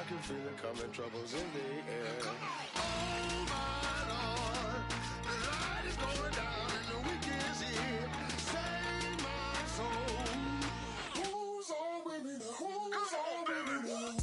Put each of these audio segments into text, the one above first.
can feel it coming, troubles in the air. Oh my Lord, the light is going down and the week is here. Save my soul. Who's on with me now? Who's on with me now?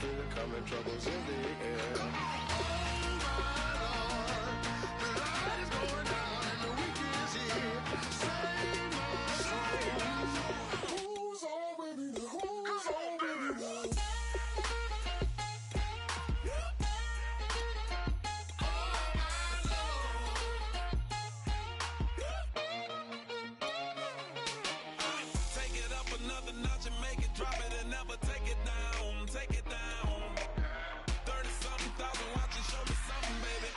Feel it coming, troubles in the air. Oh my Lord, the light is going down and the week is here. Save my soul. Who's on with me now? Who's on with me now? Take it up another notch and make it drop it and never take it down. Take it down. 30-something thousand watching, show me something, baby.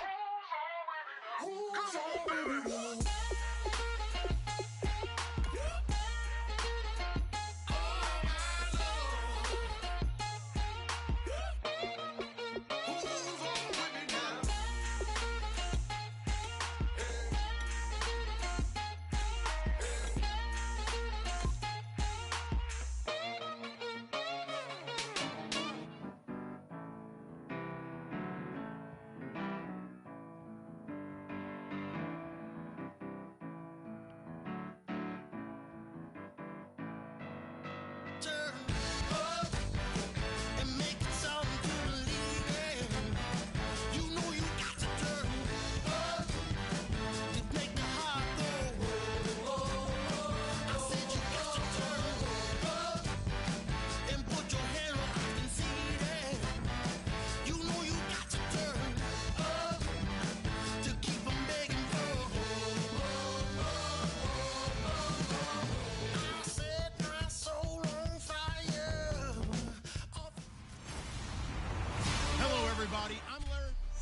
Who's on with me now?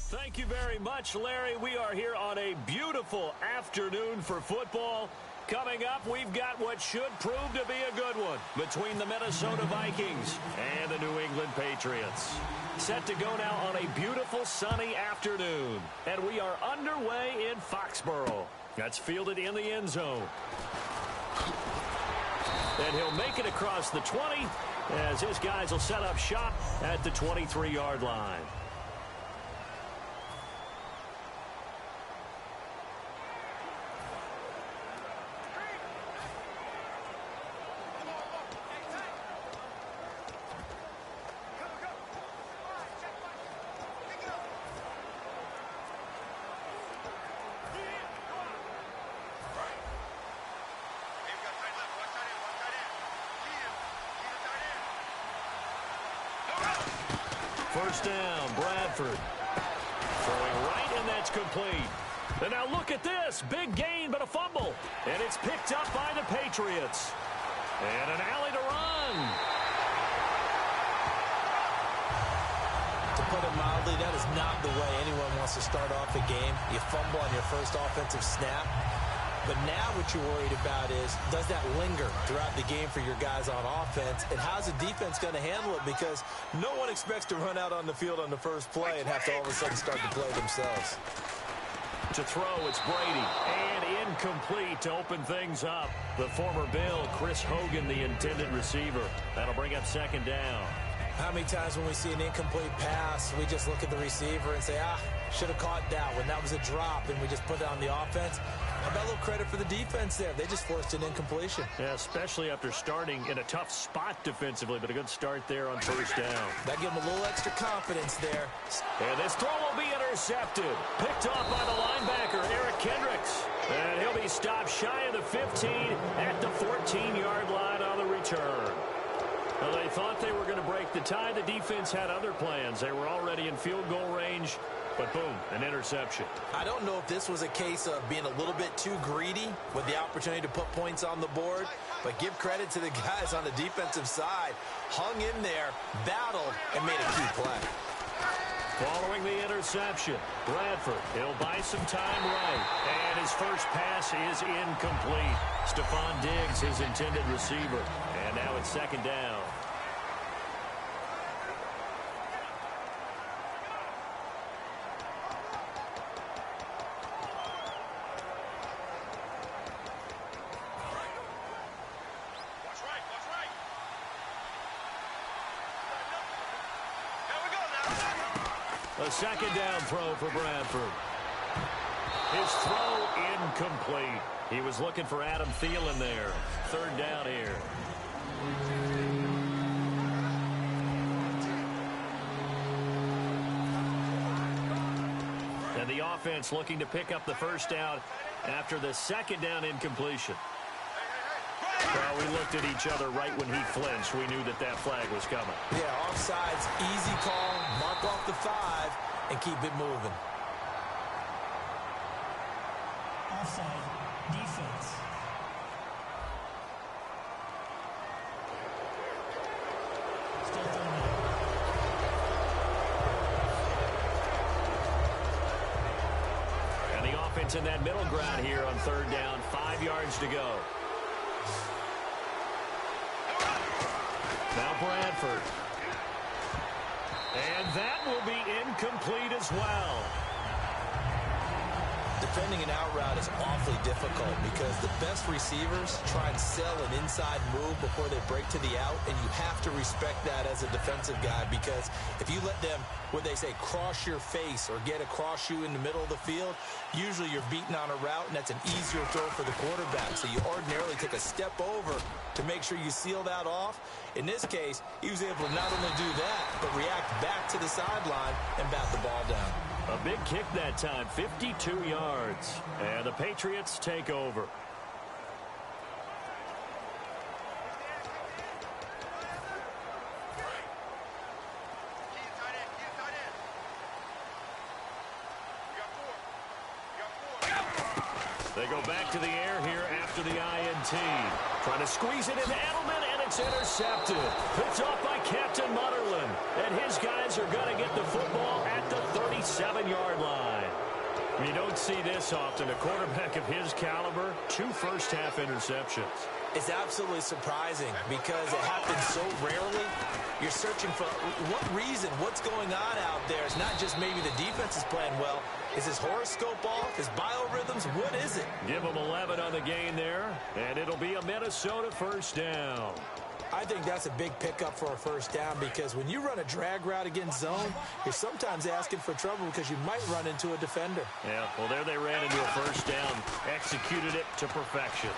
Thank you very much, Larry. We are here on a beautiful afternoon for football. Coming up, we've got what should prove to be a good one between the Minnesota Vikings and the New England Patriots. Set to go now on a beautiful sunny afternoon. And we are underway in Foxborough. That's fielded in the end zone. And he'll make it across the 20 as his guys will set up shop at the 23-yard line. First down, Bradford. Throwing right, and that's complete. And now look at this. Big gain, but a fumble. And it's picked up by the Patriots. And an alley to run. To put it mildly, that is not the way anyone wants to start off a game. You fumble on your first offensive snap. But now what you're worried about is, does that linger throughout the game for your guys on offense? And how's the defense going to handle it? Because no one expects to run out on the field on the first play and have to all of a sudden start to play themselves. To throw, it's Brady. And incomplete to open things up. The former Bill, Chris Hogan, the intended receiver. That'll bring up second down. How many times when we see an incomplete pass, we just look at the receiver and say, should have caught that one. That was a drop, and we just put it on the offense. How about a little credit for the defense there? They just forced an incompletion. Yeah, especially after starting in a tough spot defensively, but a good start there on first down. That gave them a little extra confidence there. And this throw will be intercepted. Picked off by the linebacker, Eric Kendricks. 15 at the 14-yard line on the return. Well, they thought they were going to break the tie. The defense had other plans. They were already in field goal range, but boom, an interception. I don't know if this was a case of being a little bit too greedy with the opportunity to put points on the board, but give credit to the guys on the defensive side. Hung in there, battled, and made a key play. Following the interception, Bradford, he'll buy some time right. And his first pass is incomplete. Stephon Diggs, his intended receiver. And now it's second down. A second down throw for Bradford. His throw incomplete. He was looking for Adam Thielen there. Third down here. And the offense looking to pick up the first down after the second down incompletion. Well, we looked at each other right when he flinched. We knew that that flag was coming. Yeah, offsides, easy call, mark off the 5, and keep it moving. Offside, defense. Still throwing. And the offense in that middle ground here on third down. 5 yards to go. Now Bradford. And that will be incomplete as well. Defending an out route is awfully difficult because the best receivers try and sell an inside move before they break to the out, and you have to respect that as a defensive guy because if you let them, what they say, cross your face or get across you in the middle of the field, usually you're beaten on a route, and that's an easier throw for the quarterback. So you ordinarily take a step over to make sure you seal that off. In this case, he was able to not only do that, but react back to the sideline and bat the ball down. A big kick that time, 52 yards. And the Patriots take over. They go back to the air here after the INT. Trying to squeeze it into Edelman, and it's intercepted. Picked off by Captain Mutterland. And his guys are going to get the football at the 37-yard line. You don't see this often. A quarterback of his caliber, 2 first-half interceptions. It's absolutely surprising because it happens so rarely. You're searching for what reason, what's going on out there. It's not just maybe the defense is playing well. Is his horoscope off? His biorhythms? What is it? Give him 11 on the gain there, and it'll be a Minnesota first down. I think that's a big pickup for a first down because when you run a drag route against zone, you're sometimes asking for trouble because you might run into a defender. Yeah, well, there they ran into a first down, executed it to perfection.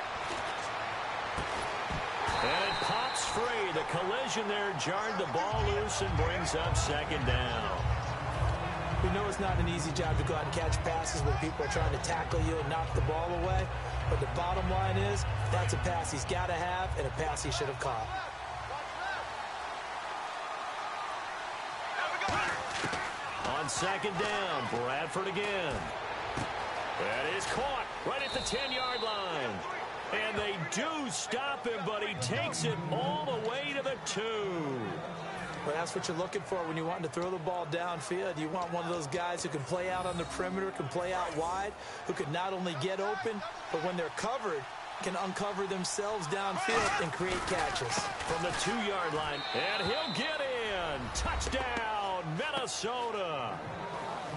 And it pops free. The collision there jarred the ball loose and brings up second down. We know it's not an easy job to go out and catch passes when people are trying to tackle you and knock the ball away. But the bottom line is, that's a pass he's got to have and a pass he should have caught. On second down, Bradford again. That is caught right at the 10-yard line. And they do stop him, but he takes it all the way to the 2. Well, that's what you're looking for when you're wanting to throw the ball downfield. You want one of those guys who can play out on the perimeter, can play out wide, who can not only get open, but when they're covered, can uncover themselves downfield and create catches. From the 2-yard line, and he'll get in. Touchdown, Minnesota.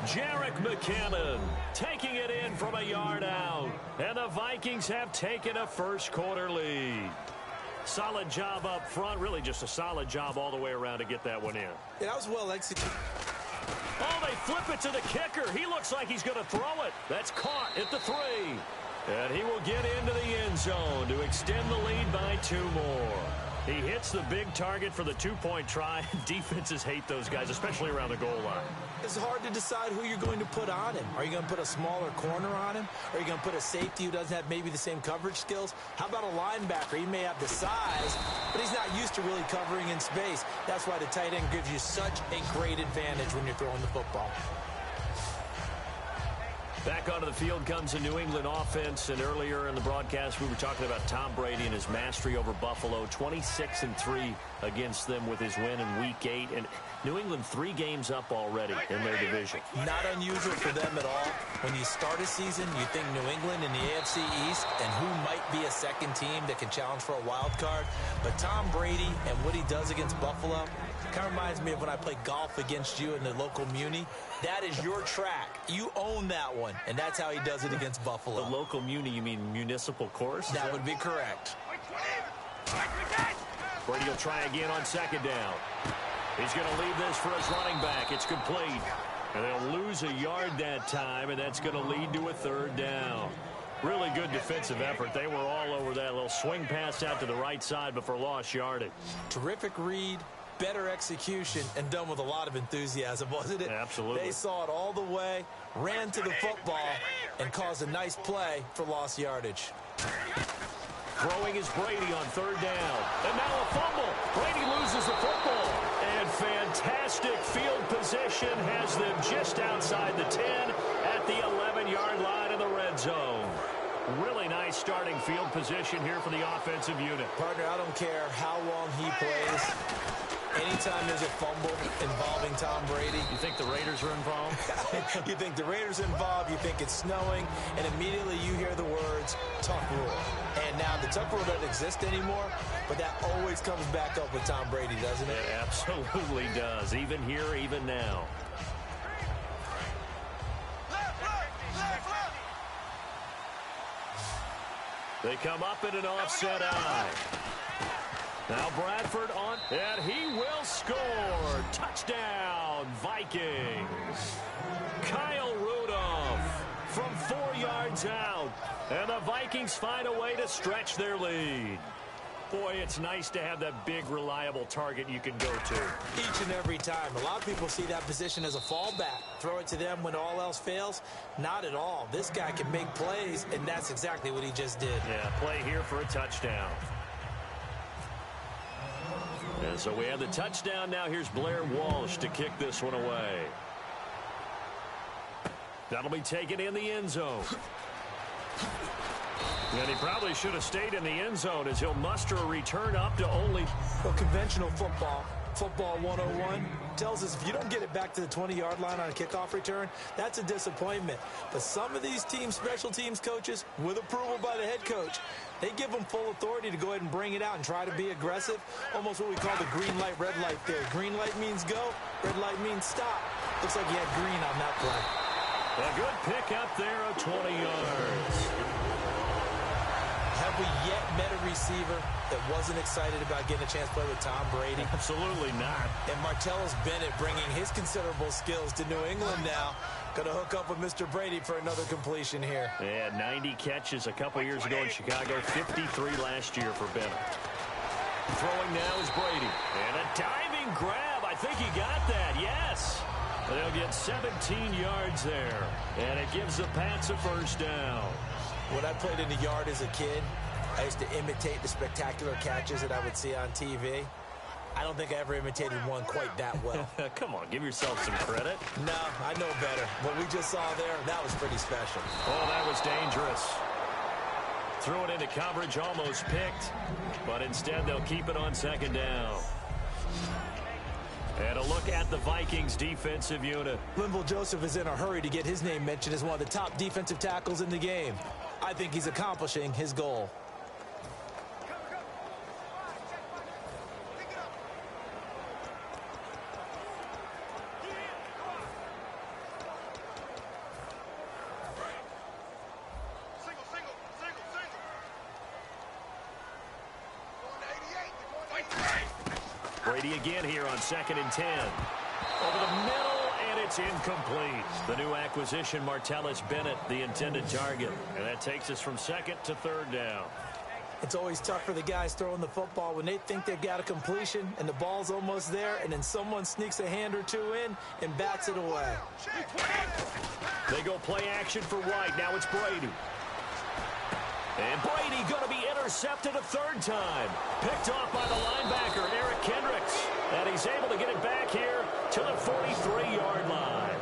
Jerick McKinnon taking it in from a yard out. And the Vikings have taken a first-quarter lead. Solid job up front. Really just a solid job all the way around to get that one in. Yeah, that was well executed. Oh, they flip it to the kicker. He looks like he's going to throw it. That's caught at the 3. And he will get into the end zone to extend the lead by 2 more. He hits the big target for the two-point try. Defenses hate those guys, especially around the goal line. It's hard to decide who you're going to put on him. Are you going to put a smaller corner on him? Are you going to put a safety who doesn't have maybe the same coverage skills? How about a linebacker? He may have the size, but he's not used to really covering in space. That's why the tight end gives you such a great advantage when you're throwing the football. Back onto the field comes a New England offense, and earlier in the broadcast we were talking about Tom Brady and his mastery over Buffalo. 26-3 against them with his win in Week 8, and New England 3 games up already in their division. Not unusual for them at all. When you start a season, you think New England in the AFC East and who might be a second team that can challenge for a wild card. But Tom Brady and what he does against Buffalo kind of reminds me of when I played golf against you in the local muni. That is your track. You own that one, and that's how he does it against Buffalo. The local muni, you mean municipal course? That would be correct. Brady will try again on second down. He's going to leave this for his running back. It's complete. And they'll lose a yard that time, and that's going to lead to a third down. Really good defensive effort. They were all over that little swing pass out to the right side, but for lost yardage. Terrific read, better execution, and done with a lot of enthusiasm, wasn't it? Absolutely. They saw it all the way, ran to the football, and caused a nice play for lost yardage. Throwing is Brady on third down. And now a fumble. Brady loses the football. And fantastic field position has them just outside the 10 at the 11-yard line in the red zone. Really nice starting field position here for the offensive unit. Partner, I don't care how long he plays. Anytime there's a fumble involving Tom Brady. You think the Raiders are involved? You think the Raiders are involved, you think it's snowing, and immediately you hear the words, tuck rule. And now the tuck rule doesn't exist anymore, but that always comes back up with Tom Brady, doesn't it? It absolutely does, even here, even now. They come up in an offset eye. Now Bradford on, and he will score. Touchdown, Vikings. Kyle Rudolph from 4 yards out. And the Vikings find a way to stretch their lead. Boy, it's nice to have that big, reliable target you can go to. Each and every time. A lot of people see that position as a fallback. Throw it to them when all else fails. Not at all. This guy can make plays, and that's exactly what he just did. Yeah, play here for a touchdown. And so we have the touchdown. Now here's Blair Walsh to kick this one away. That'll be taken in the end zone. And he probably should have stayed in the end zone as he'll muster a return up to only... Well, conventional football 101, tells us if you don't get it back to the 20-yard line on a kickoff return, that's a disappointment. But some of these teams, special teams coaches, with approval by the head coach, they give them full authority to go ahead and bring it out and try to be aggressive. Almost what we call the green light, red light theory. Green light means go, red light means stop. Looks like he had green on that play. A good pick up there of 20 yards. Have we yet met a receiver that wasn't excited about getting a chance to play with Tom Brady? Absolutely not. And Martellus Bennett bringing his considerable skills to New England now. Going to hook up with Mr. Brady for another completion here. Yeah, 90 catches a couple years ago in Chicago, 53 last year for Bennett. Throwing now is Brady. And a diving grab. I think he got that, yes. They'll get 17 yards there. And it gives the Pats a first down. When I played in the yard as a kid, I used to imitate the spectacular catches that I would see on TV. I don't think I ever imitated one quite that well. Come on, give yourself some credit. No, I know better. What we just saw there, that was pretty special. Oh, that was dangerous. Threw it into coverage, almost picked. But instead, they'll keep it on second down. And a look at the Vikings defensive unit. Linval Joseph is in a hurry to get his name mentioned as one of the top defensive tackles in the game. I think he's accomplishing his goal. Brady again here on 2nd and 10. Over the middle, and it's incomplete. The new acquisition, Martellus Bennett, the intended target. And that takes us from second to third down. It's always tough for the guys throwing the football when they think they've got a completion and the ball's almost there, and then someone sneaks a hand or two in and bats it away. They go play action for White. Now it's Brady. And Brady going to be intercepted a third time. Picked off by the linebacker, Eric Kendricks. And he's able to get it back here to the 43-yard line.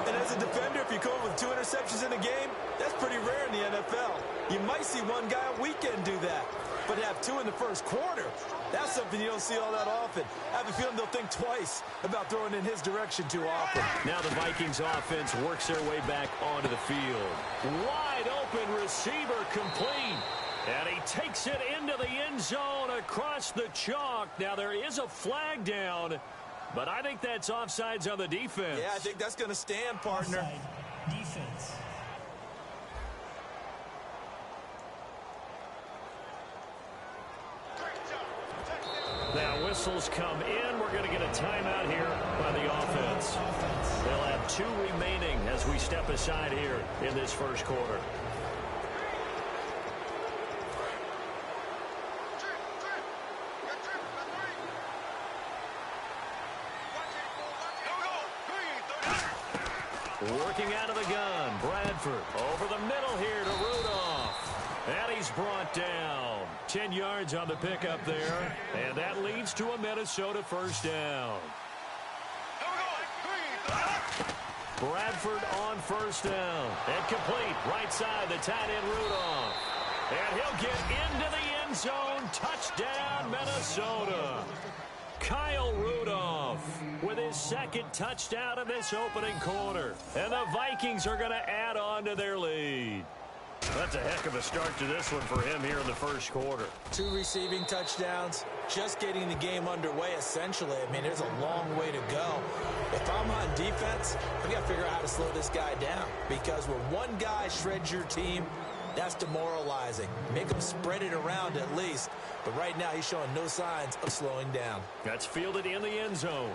And as a defender, if you come up with 2 interceptions in a game, that's pretty rare in the NFL. You might see one guy a weekend do that. But to have 2 in the first quarter, that's something you don't see all that often. I have a feeling they'll think twice about throwing in his direction too often. Now the Vikings offense works their way back onto the field. Wide open receiver complete. And he takes it into the end zone across the chalk. Now there is a flag down, but I think that's offsides on the defense. Yeah, I think that's going to stand, partner. Offside. Defense. Now whistles come in. We're going to get a timeout here by the offense. They'll have 2 remaining as we step aside here in this first quarter. Working out of the gun, Bradford over the middle here to Rudolph. And he's brought down. 10 yards on the pickup there. And that leads to a Minnesota first down. Bradford on first down. And complete. Right side, the tight end Rudolph. And he'll get into the end zone. Touchdown, Minnesota. Kyle Rudolph with his second touchdown in this opening quarter. And the Vikings are going to add on to their lead. That's a heck of a start to this one for him here in the first quarter. 2 receiving touchdowns, just getting the game underway essentially. I mean, there's a long way to go. If I'm on defense, I've got to figure out how to slow this guy down. Because when one guy shreds your team, that's demoralizing. Make him spread it around at least. But right now, he's showing no signs of slowing down. That's fielded in the end zone.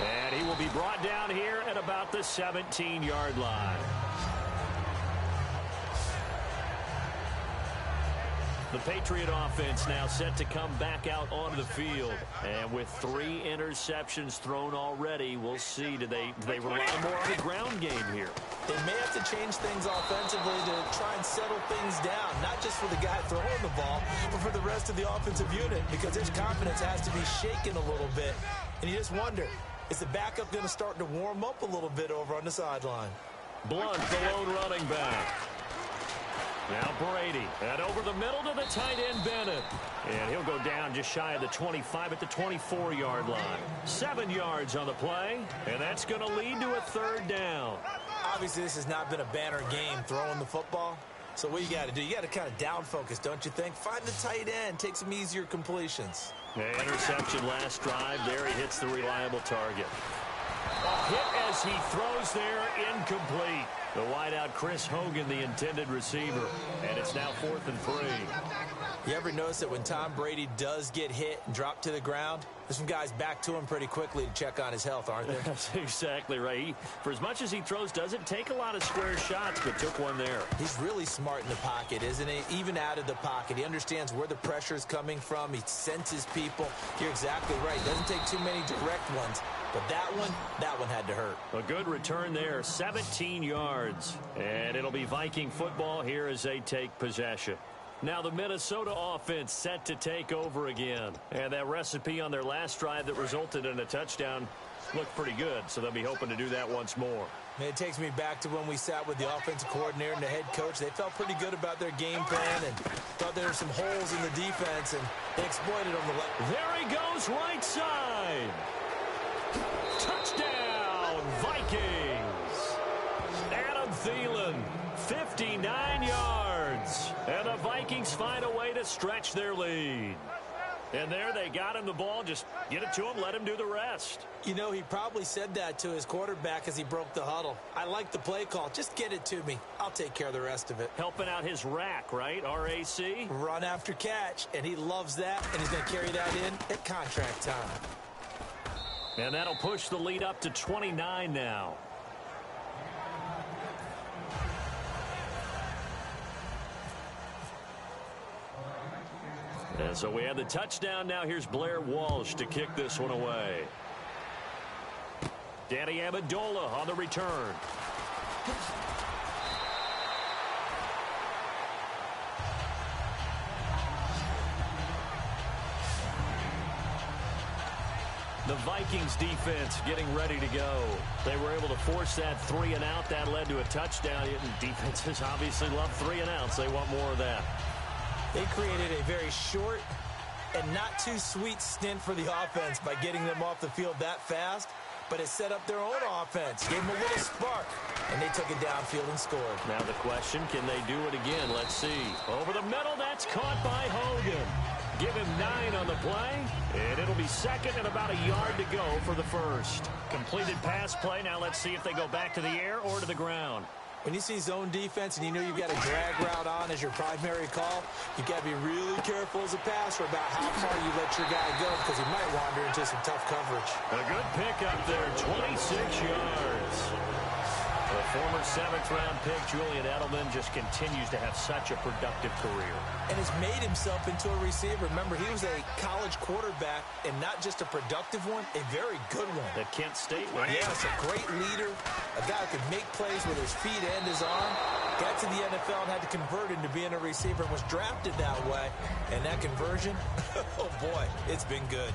And he will be brought down here at about the 17-yard line. The Patriot offense now set to come back out onto the field. And with 3 interceptions thrown already, we'll see. Do they rely more on the ground game here? They may have to change things offensively to try and settle things down, not just for the guy throwing the ball, but for the rest of the offensive unit, because his confidence has to be shaken a little bit. And you just wonder, is the backup going to start to warm up a little bit over on the sideline? Blunt, the lone running back. Now Brady, and over the middle to the tight end Bennett. And he'll go down just shy of the 25 at the 24-yard line. 7 yards on the play, and that's going to lead to a third down. Obviously, this has not been a banner game throwing the football. So what you got to do, you got to kind of down focus, don't you think? Find the tight end, take some easier completions. Interception last drive. There he hits the reliable target. A hit as he throws there, incomplete. The wideout Chris Hogan, the intended receiver. And it's now 4th and 3. You ever notice that when Tom Brady does get hit and drop to the ground, there's some guys back to him pretty quickly to check on his health, aren't there? That's exactly right. For as much as he throws, doesn't take a lot of square shots, but took one there. He's really smart in the pocket, isn't he? Even out of the pocket. He understands where the pressure is coming from. He senses people. You're exactly right. Doesn't take too many direct ones. But that one had to hurt. A good return there, 17 yards. And it'll be Viking football here as they take possession. Now the Minnesota offense set to take over again. And that recipe on their last drive that resulted in a touchdown looked pretty good. So they'll be hoping to do that once more. And it takes me back to when we sat with the offensive coordinator and the head coach. They felt pretty good about their game plan and thought there were some holes in the defense, and they exploited them. There he goes, right side. Touchdown, Vikings. Adam Thielen, 59 yards. And the Vikings find a way to stretch their lead. And there they got him the ball. Just get it to him, let him do the rest. You know, he probably said that to his quarterback as he broke the huddle. I like the play call. Just get it to me. I'll take care of the rest of it. Helping out his rack, right? RAC? Run after catch. And he loves that, and he's going to carry that in at contract time. And that'll push the lead up to 29 now. And so we have the touchdown. Now here's Blair Walsh to kick this one away. Danny Amendola on the return. The Vikings defense getting ready to go. They were able to force that 3 and out. That led to a touchdown. Defenses obviously love 3 and outs. They want more of that. They created a very short and not too sweet stint for the offense by getting them off the field that fast, but it set up their own offense, gave them a little spark, and they took it downfield and scored. Now the question, can they do it again? Let's see. Over the middle, that's caught by Hogan. Give him 9 on the play, and it'll be second and about a yard to go for the first. Completed pass play. Now let's see if they go back to the air or to the ground. When you see zone defense and you know you've got a drag route on as your primary call, you've got to be really careful as a passer about how far you let your guy go because he might wander into some tough coverage. A good pick up there, 26 yards. The former 7th-round pick, Julian Edelman, just continues to have such a productive career. And has made himself into a receiver. Remember, he was a college quarterback, and not just a productive one, a very good one. At Kent State, right? Yes, a great leader, a guy who could make plays with his feet and his arm. Got to the NFL and had to convert into being a receiver and was drafted that way. And that conversion, oh boy, it's been good.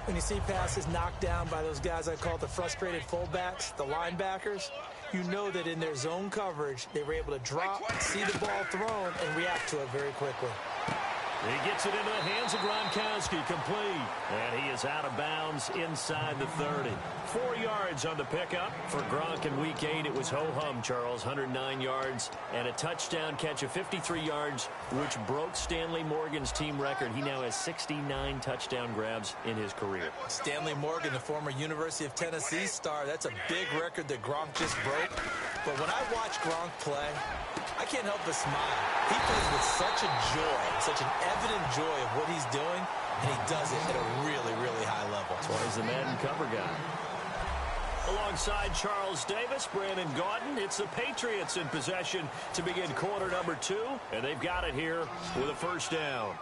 When you see passes knocked down by those guys I call the frustrated fullbacks, the linebackers, you know that in their zone coverage, they were able to drop, see the ball thrown, and react to it very quickly. He gets it into the hands of Gronkowski, complete. And he is out of bounds inside the 30. 4 yards on the pickup. For Gronk in Week 8, it was ho-hum, Charles. 109 yards and a touchdown catch of 53 yards, which broke Stanley Morgan's team record. He now has 69 touchdown grabs in his career. Stanley Morgan, the former University of Tennessee star, that's a big record that Gronk just broke. But when I watch Gronk play, I can't help but smile. He plays with such a joy, such an evident joy of what he's doing, and he does it at a really, really high level. That's why he's the Madden cover guy. Alongside Charles Davis, Brandon Gaudin, it's the Patriots in possession to begin quarter number 2, and they've got it here with a first down.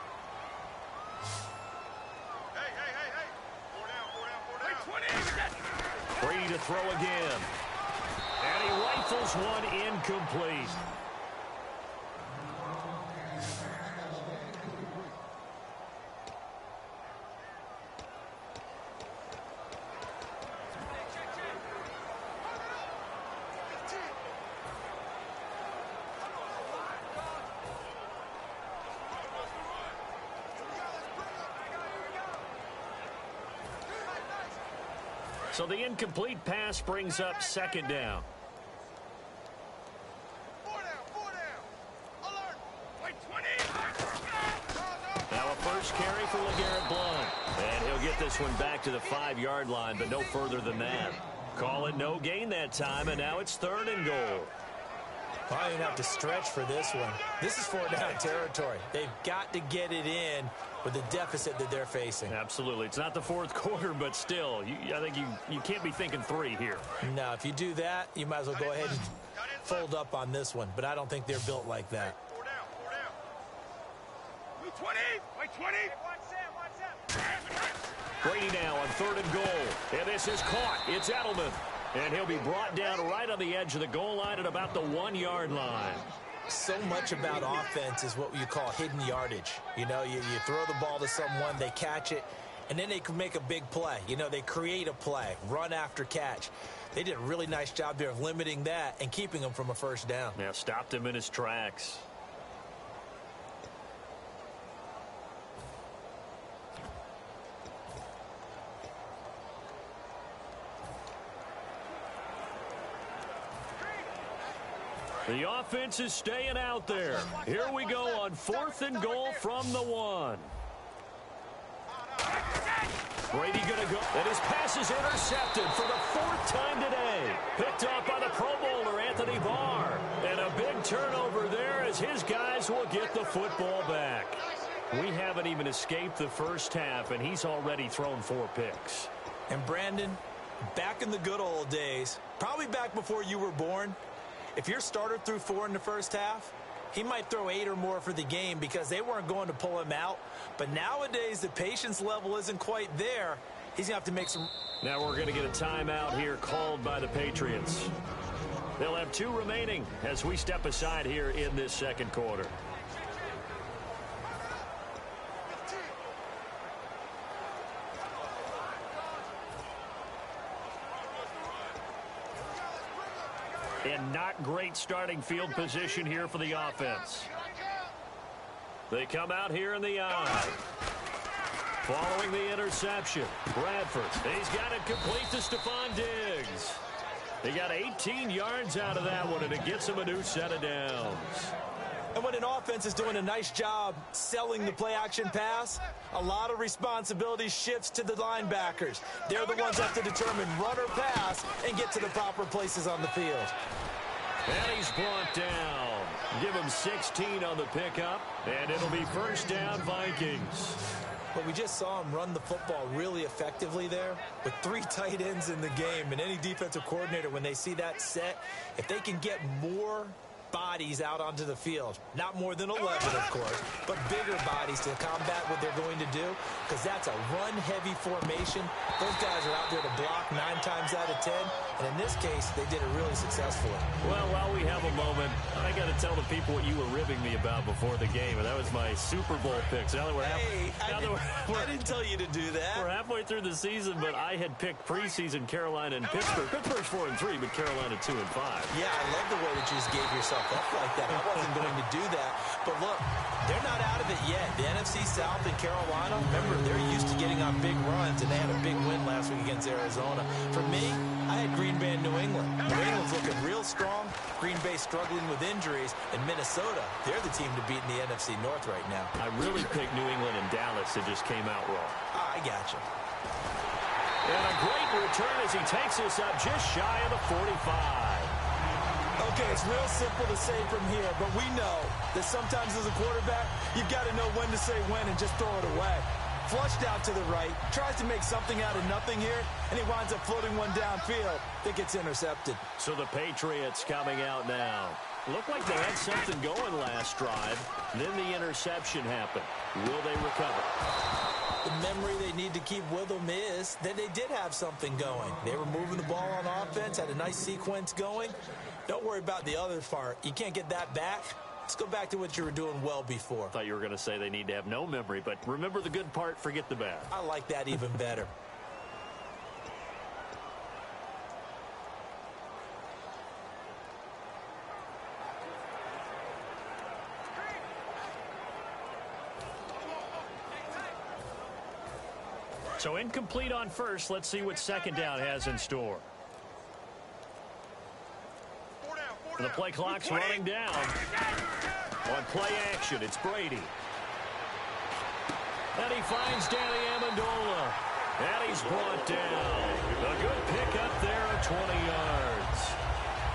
Brady to throw again. And he rifles one incomplete. So the incomplete pass brings up second down. Now a first carry for LeGarrette Blount. And he'll get this one back to the 5-yard line, but no further than that. Call it no gain that time, and now it's 3rd and goal. Probably going to have to stretch for this one. This is 4-down territory. They've got to get it in with the deficit that they're facing. Absolutely. It's not the 4th quarter, but still, I think you can't be thinking 3 here. No, if you do that, you might as well go ahead and fold up on this one. But I don't think they're built like that. 4 down. 20. Wait, 20. Brady now on 3rd and goal. And this is caught. It's Edelman. And he'll be brought down right on the edge of the goal line at about the 1-yard line. So much about offense is what you call hidden yardage. You know, you throw the ball to someone, they catch it, and then they can make a big play. You know, they create a play, run after catch. They did a really nice job there of limiting that and keeping him from a first down. Now stopped him in his tracks. The offense is staying out there. Here we go on 4th and goal from the 1. Brady going to go, and his pass is intercepted for the 4th time today. Picked off by the Pro Bowler, Anthony Barr. And a big turnover there as his guys will get the football back. We haven't even escaped the first half, and he's already thrown 4 picks. And Brandon, back in the good old days, probably back before you were born, if your starter threw 4 in the first half, He might throw 8 or more for the game because they weren't going to pull him out. But nowadays, the patience level isn't quite there. He's going to have to make some... Now we're going to get a timeout here called by the Patriots. They'll have 2 remaining as we step aside here in this second quarter. And not great starting field position here for the offense. They come out here in the eye. Following the interception, Bradford. He's got it complete to Stephon Diggs. He got 18 yards out of that one, and it gets him a new set of downs. And when an offense is doing a nice job selling the play-action pass, a lot of responsibility shifts to the linebackers. They're the ones that have to determine run or pass and get to the proper places on the field. And he's brought down. Give him 16 on the pickup, and it'll be first down Vikings. But we just saw him run the football really effectively there with 3 tight ends in the game. And any defensive coordinator, when they see that set, if they can get more bodies out onto the field, not more than 11, of course, but bigger bodies to combat what they're going to do, because that's a run-heavy formation. Those guys are out there to block 9 times out of 10, and in this case, they did it really successfully. Well, while we have a moment, I got to tell the people what you were ribbing me about before the game, and that was my Super Bowl picks. Now that we're I didn't tell you to do that. We're halfway through the season, but I had picked preseason Carolina and Pittsburgh. Pittsburgh's 4-3, but Carolina 2-5. Yeah, I love the way that you just gave yourself up like that. I wasn't going to do that. But look, they're not out of it yet. The NFC South and Carolina, remember, they're used to getting on big runs, and they had a big win last week against Arizona. For me, I had Green Bay and New England. New England's looking real strong. Green Bay struggling with injuries. And Minnesota, they're the team to beat in the NFC North right now. I really picked New England and Dallas. It just came out wrong. I gotcha. And a great return as he takes us up just shy of the 45. Okay, it's real simple to say from here, but we know that sometimes as a quarterback, you've got to know when to say when and just throw it away. Flushed out to the right, tries to make something out of nothing here, and he winds up floating one downfield that gets intercepted. So the Patriots coming out now. Looked like they had something going last drive. Then the interception happened. Will they recover? The memory they need to keep with them is that they did have something going. They were moving the ball on offense, had a nice sequence going. Don't worry about the other part. You can't get that back. Let's go back to what you were doing well before. I thought you were going to say they need to have no memory, but remember the good part, forget the bad. I like that even better. So incomplete on first. Let's see what second down has in store. The play clock's running down. On play action, it's Brady. And he finds Danny Amendola. And he's brought down. A good pickup there of 20 yards.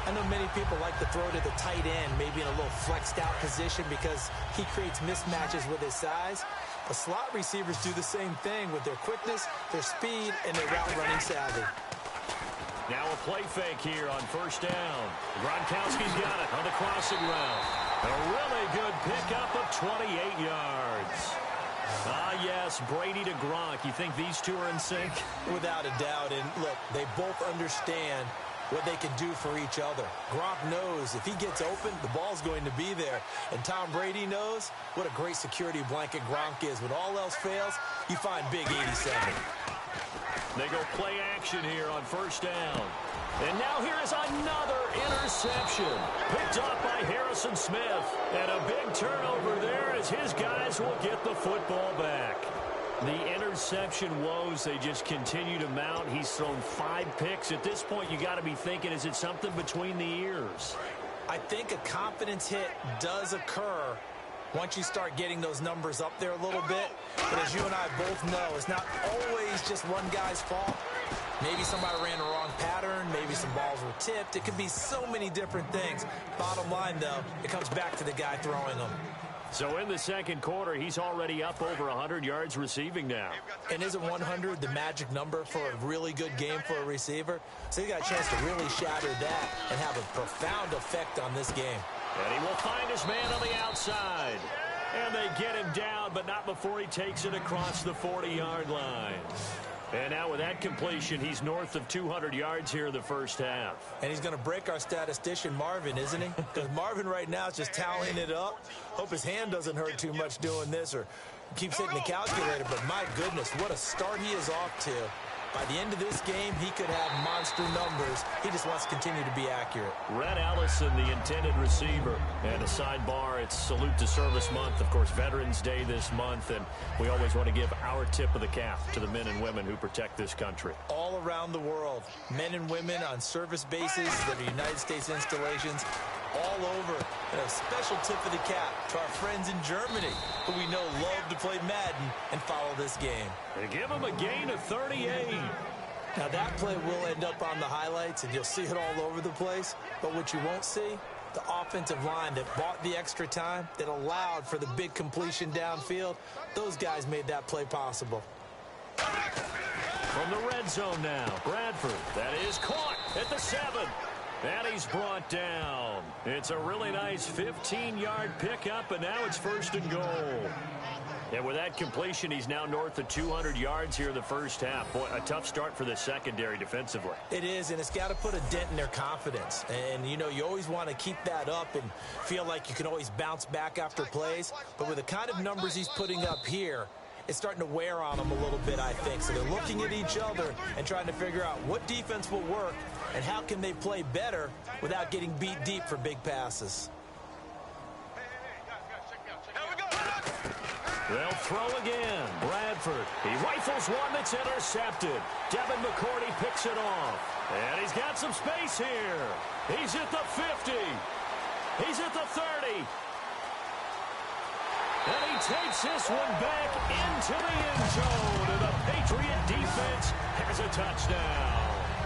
I know many people like to throw to the tight end, maybe in a little flexed out position because he creates mismatches with his size. But slot receivers do the same thing with their quickness, their speed, and their route running savvy. Now a play fake here on first down. Gronkowski's got it on the crossing route. A really good pickup of 28 yards. Ah, yes, Brady to Gronk. You think these two are in sync? Without a doubt. And look, they both understand what they can do for each other. Gronk knows if he gets open, the ball's going to be there. And Tom Brady knows what a great security blanket Gronk is. When all else fails, you find Big 87. They go play action here on first down. And now here is another interception. Picked up by Harrison Smith. And a big turnover there as his guys will get the football back. The interception woes, they just continue to mount. He's thrown 5 picks. At this point, you got to be thinking, is it something between the ears? I think a confidence hit does occur once you start getting those numbers up there a little bit. But as you and I both know, it's not always just one guy's fault. Maybe somebody ran the wrong pattern. Maybe some balls were tipped. It could be so many different things. Bottom line, though, it comes back to the guy throwing them. So in the second quarter, he's already up over 100 yards receiving now. And isn't 100 the magic number for a really good game for a receiver? So you got a chance to really shatter that and have a profound effect on this game. And he will find his man on the outside. And they get him down, but not before he takes it across the 40-yard line. And now with that completion, he's north of 200 yards here in the first half. And he's going to break our statistician, Marvin, isn't he? Because Marvin right now is just tallying it up. Hope his hand doesn't hurt too much doing this or keeps hitting the calculator. But my goodness, what a start he is off to. By the end of this game, he could have monster numbers. He just wants to continue to be accurate. Red Allison, the intended receiver. And a sidebar, it's Salute to Service Month. Of course, Veterans Day this month. And we always want to give our tip of the cap to the men and women who protect this country. All around the world, men and women on service bases that are United States installations all over. And a special tip of the cap to our friends in Germany, who we know love to play Madden and follow this game. They give him a gain of 38. Now that play will end up on the highlights, and you'll see it all over the place. But what you won't see, the offensive line that bought the extra time, that allowed for the big completion downfield, those guys made that play possible. From the red zone now, Bradford. That is caught at the 7. And he's brought down. It's a really nice 15-yard pickup, and now it's 1st and goal. And with that completion, he's now north of 200 yards here in the first half. Boy, a tough start for the secondary defensively. It is, and it's got to put a dent in their confidence. And, you know, you always want to keep that up and feel like you can always bounce back after plays. But with the kind of numbers he's putting up here, it's starting to wear on them a little bit, I think. So they're looking at each other and trying to figure out what defense will work and how can they play better without getting beat deep for big passes. They'll throw again. Bradford. He rifles one that's intercepted. Devin McCourty picks it off. And he's got some space here. He's at the 50. He's at the 30. And he takes this one back into the end zone. And the Patriot defense has a touchdown.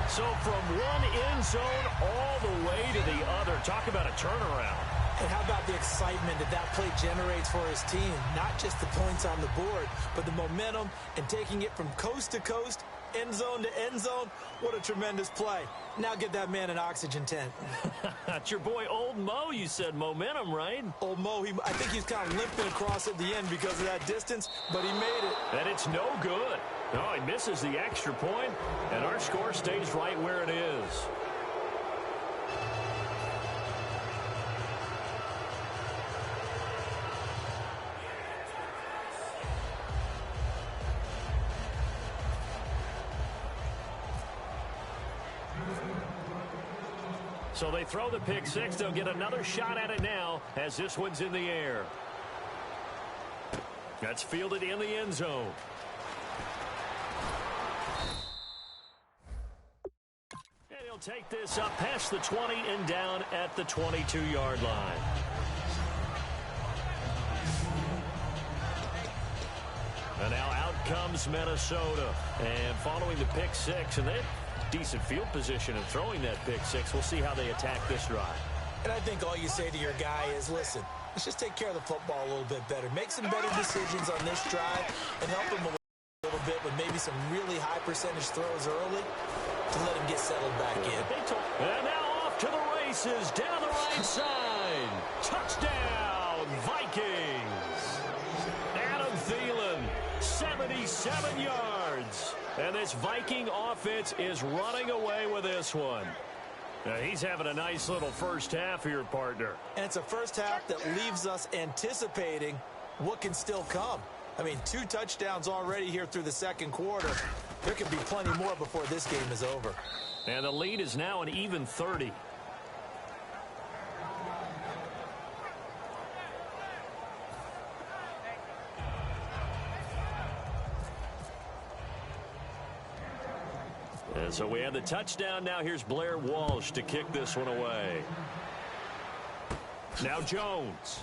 So from one end zone all the way to the other. Talk about a turnaround. And how about the excitement that that play generates for his team? Not just the points on the board, but the momentum and taking it from coast to coast, end zone to end zone. What a tremendous play. Now get that man an oxygen tent. That's your boy Old Mo. You said momentum, right? Old Mo, I think he's kind of limping across at the end because of that distance, but he made it. And it's no good. No, he misses the extra point, and our score stays right where it is. So they throw the pick six. They'll get another shot at it now as this one's in the air. That's fielded in the end zone. And he'll take this up past the 20 and down at the 22-yard line. And now out comes Minnesota. And following the pick six, and they decent field position and throwing that pick six. We'll see how they attack this drive. And I think all you say to your guy is, listen, let's just take care of the football a little bit better. Make some better decisions on this drive and help him a little bit with maybe some really high percentage throws early to let him get settled back in. And now off to the races down the right side. Touchdown, Vikings. Adam Thielen, 77 yards. And this Viking offense is running away with this one. Now he's having a nice little first half here, partner. And it's a first half that leaves us anticipating what can still come. I mean, 2 touchdowns already here through the second quarter. There could be plenty more before this game is over. And the lead is now an even 30. And so we have the touchdown. Now here's Blair Walsh to kick this one away. Now Jones.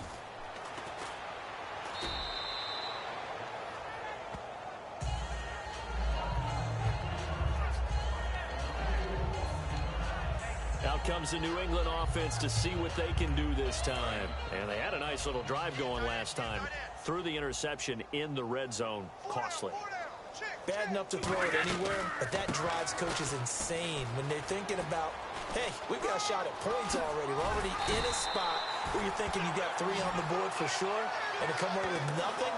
Out comes the New England offense to see what they can do this time. And they had a nice little drive going last time. Through the interception in the red zone. Costly. Bad enough to throw it anywhere, but that drives coaches insane when they're thinking about, hey, we've got a shot at points already. We're already in a spot where you're thinking you got 3 on the board for sure, and to come away with nothing,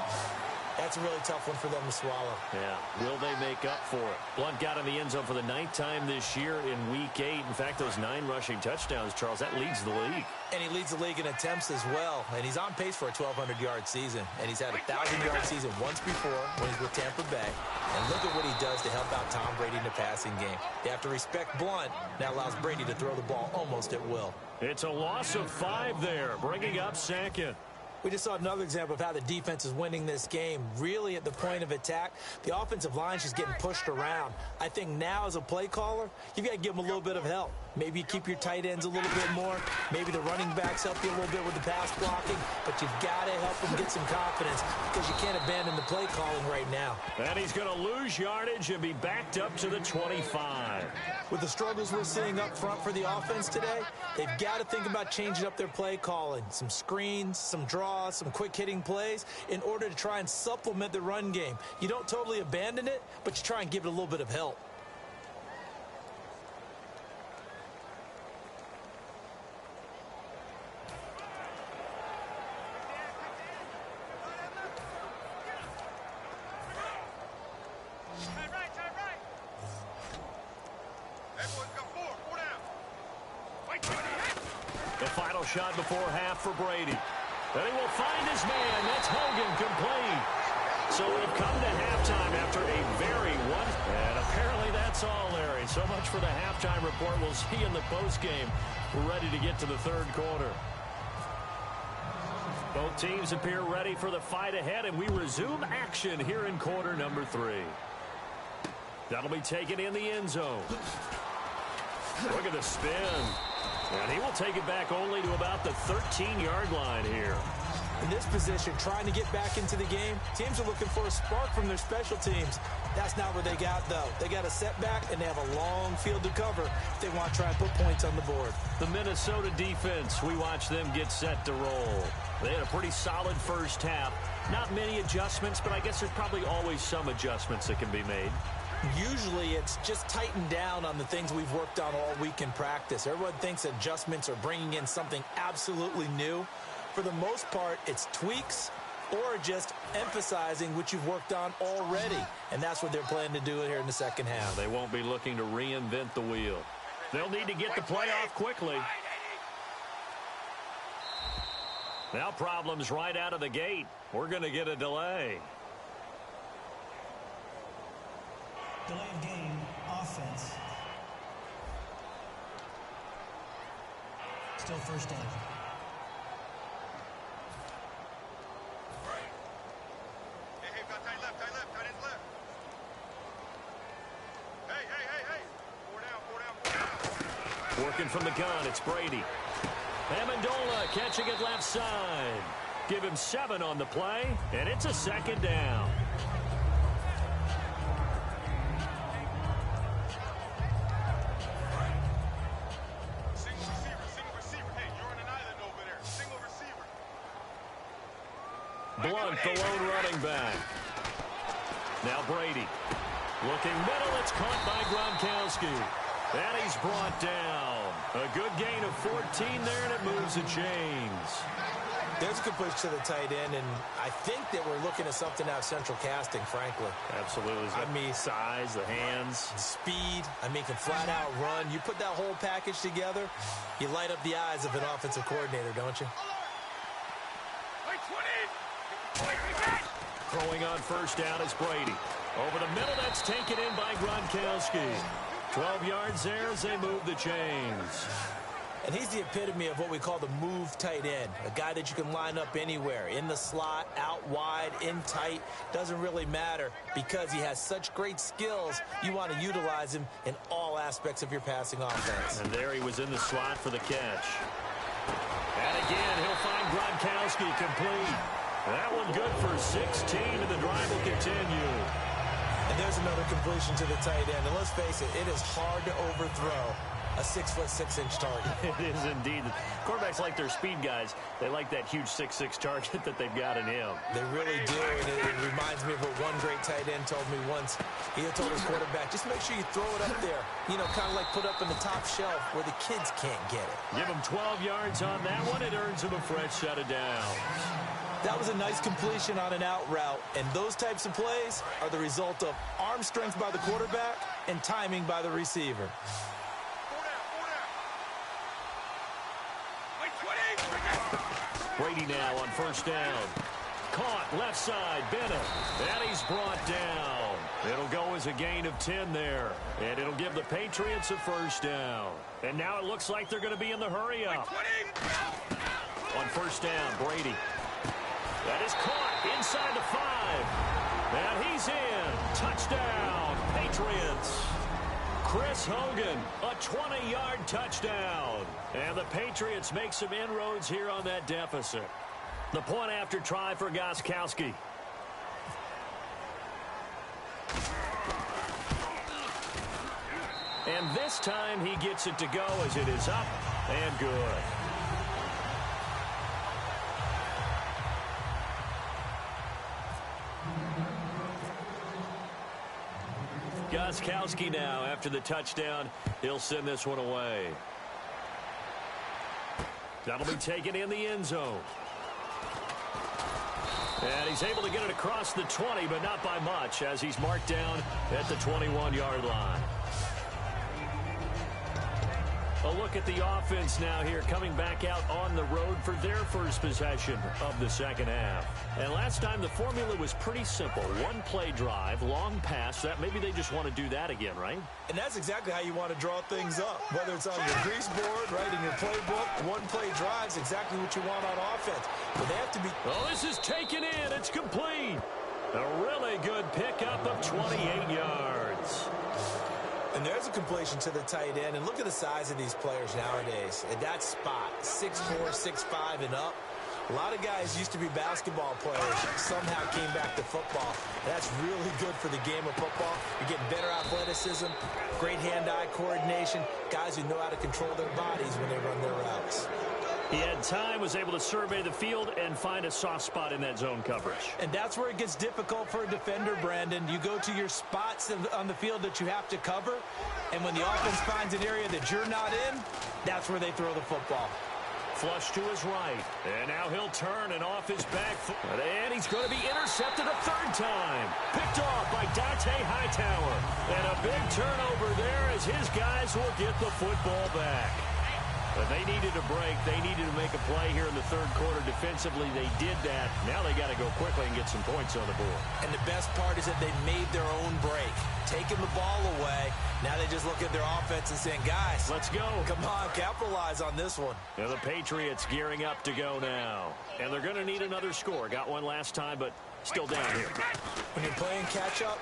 that's a really tough one for them to swallow. Yeah, will they make up for it? Blunt got in the end zone for the 9th time this year in Week 8. In fact, those 9 rushing touchdowns, Charles, that leads the league. And he leads the league in attempts as well. And he's on pace for a 1,200-yard season. And he's had a 1,000-yard season once before when he's with Tampa Bay. And look at what he does to help out Tom Brady in the passing game. They have to respect Blunt. That allows Brady to throw the ball almost at will. It's a loss of 5 there, bringing up 2nd. We just saw another example of how the defense is winning this game. Really at the point of attack, the offensive line's just getting pushed around. I think now as a play caller, you've got to give them a little bit of help. Maybe you keep your tight ends a little bit more. Maybe the running backs help you a little bit with the pass blocking. But you've got to help them get some confidence because you can't abandon the play calling right now. And he's going to lose yardage and be backed up to the 25. With the struggles we're seeing up front for the offense today, they've got to think about changing up their play calling. Some screens, some draws, some quick hitting plays in order to try and supplement the run game. You don't totally abandon it, but you try and give it a little bit of help. The final shot before half for Brady. And he will find his man. That's Hogan, complete. So we've come to halftime after a very one. And apparently that's all, Larry. So much for the halftime report. We'll see in the postgame. We're ready to get to the 3rd quarter. Both teams appear ready for the fight ahead, and we resume action here in quarter number 3. That'll be taken in the end zone. Look at the spin. And he will take it back only to about the 13-yard line here. In this position, trying to get back into the game, teams are looking for a spark from their special teams. That's not what they got, though. They got a setback, and they have a long field to cover if they want to try and put points on the board. The Minnesota defense, we watch them get set to roll. They had a pretty solid first half. Not many adjustments, but I guess there's probably always some adjustments that can be made. Usually it's just tightened down on the things we've worked on all week in practice. Everyone thinks adjustments are bringing in something absolutely new. For the most part, it's tweaks or just emphasizing what you've worked on already. And that's what they're planning to do here in the second half. They won't be looking to reinvent the wheel. They'll need to get the play off quickly. Now problems right out of the gate. We're going to get a delay. Delay of game, offense. Still first down. Hey, got tight left, tight ends left. Hey. 4 down. Working from the gun, it's Brady. Amendola catching it left side. Give him 7 on the play, and it's a 2nd down. Blunt, the lone running back. Now Brady. Looking middle, it's caught by Gronkowski. And he's brought down. A good gain of 14 there, and it moves the chains. There's a good push to the tight end, and I think that we're looking at something out of central casting, frankly. Absolutely. I mean, size, the hands. Speed. I mean, can flat out run. You put that whole package together, you light up the eyes of an offensive coordinator, don't you? Throwing on first down is Brady. Over the middle, that's taken in by Gronkowski. 12 yards there as they move the chains. And he's the epitome of what we call the move tight end. A guy that you can line up anywhere. In the slot, out wide, in tight. Doesn't really matter because he has such great skills. You want to utilize him in all aspects of your passing offense. And there he was in the slot for the catch. And again, he'll find Gronkowski complete. That one good for 16, and the drive will continue. And there's another completion to the tight end. And let's face it, it is hard to overthrow a 6'6" target. It is indeed. Quarterbacks like their speed guys. They like that huge 6'6" target that they've got in him. They really do, and it reminds me of what one great tight end told me once. He had told his quarterback, just make sure you throw it up there. You know, kind of like put up in the top shelf where the kids can't get it. Give him 12 yards on that one. It earns him a fresh set of downs. That was a nice completion on an out route, and those types of plays are the result of arm strength by the quarterback and timing by the receiver. Brady now on first down. Caught left side, Bennett, and he's brought down. It'll go as a gain of 10 there, and it'll give the Patriots a first down. And now it looks like they're going to be in the hurry-up. On first down, Brady. That is caught inside the 5. And he's in. Touchdown, Patriots. Chris Hogan, a 20-yard touchdown. And the Patriots make some inroads here on that deficit. The point after try for Gostkowski. And this time he gets it to go as it is up and good. Gostkowski now after the touchdown. He'll send this one away. That'll be taken in the end zone. And he's able to get it across the 20, but not by much, as he's marked down at the 21-yard line. A look at the offense now here, coming back out on the road for their first possession of the second half. And last time the formula was pretty simple. One play drive, long pass. That maybe they just want to do that again, right? And that's exactly how you want to draw things up. Whether it's on your grease board, right, in your playbook, one play drive is exactly what you want on offense. But they have to be... Oh, this is taken in. It's complete. A really good pickup of 28 yards. And there's a completion to the tight end. And look at the size of these players nowadays. At that spot, 6'4", 6'5", and up. A lot of guys used to be basketball players, somehow came back to football. That's really good for the game of football. You're getting better athleticism, great hand-eye coordination, guys who know how to control their bodies when they run their routes. He had time, was able to survey the field and find a soft spot in that zone coverage. And that's where it gets difficult for a defender, Brandon. You go to your spots on the field that you have to cover, and when the offense finds an area that you're not in, that's where they throw the football. Flush to his right, and now he'll turn and off his back foot, and he's going to be intercepted a third time. Picked off by Dante Hightower, and a big turnover there as his guys will get the football back. But they needed a break. They needed to make a play here in the third quarter. Defensively, they did that. Now they got to go quickly and get some points on the board. And the best part is that they made their own break, taking the ball away. Now they just look at their offense and saying, guys, let's go. Come on, capitalize on this one. Now the Patriots gearing up to go now. And they're going to need another score. Got one last time, but still down here. When you're playing catch-up,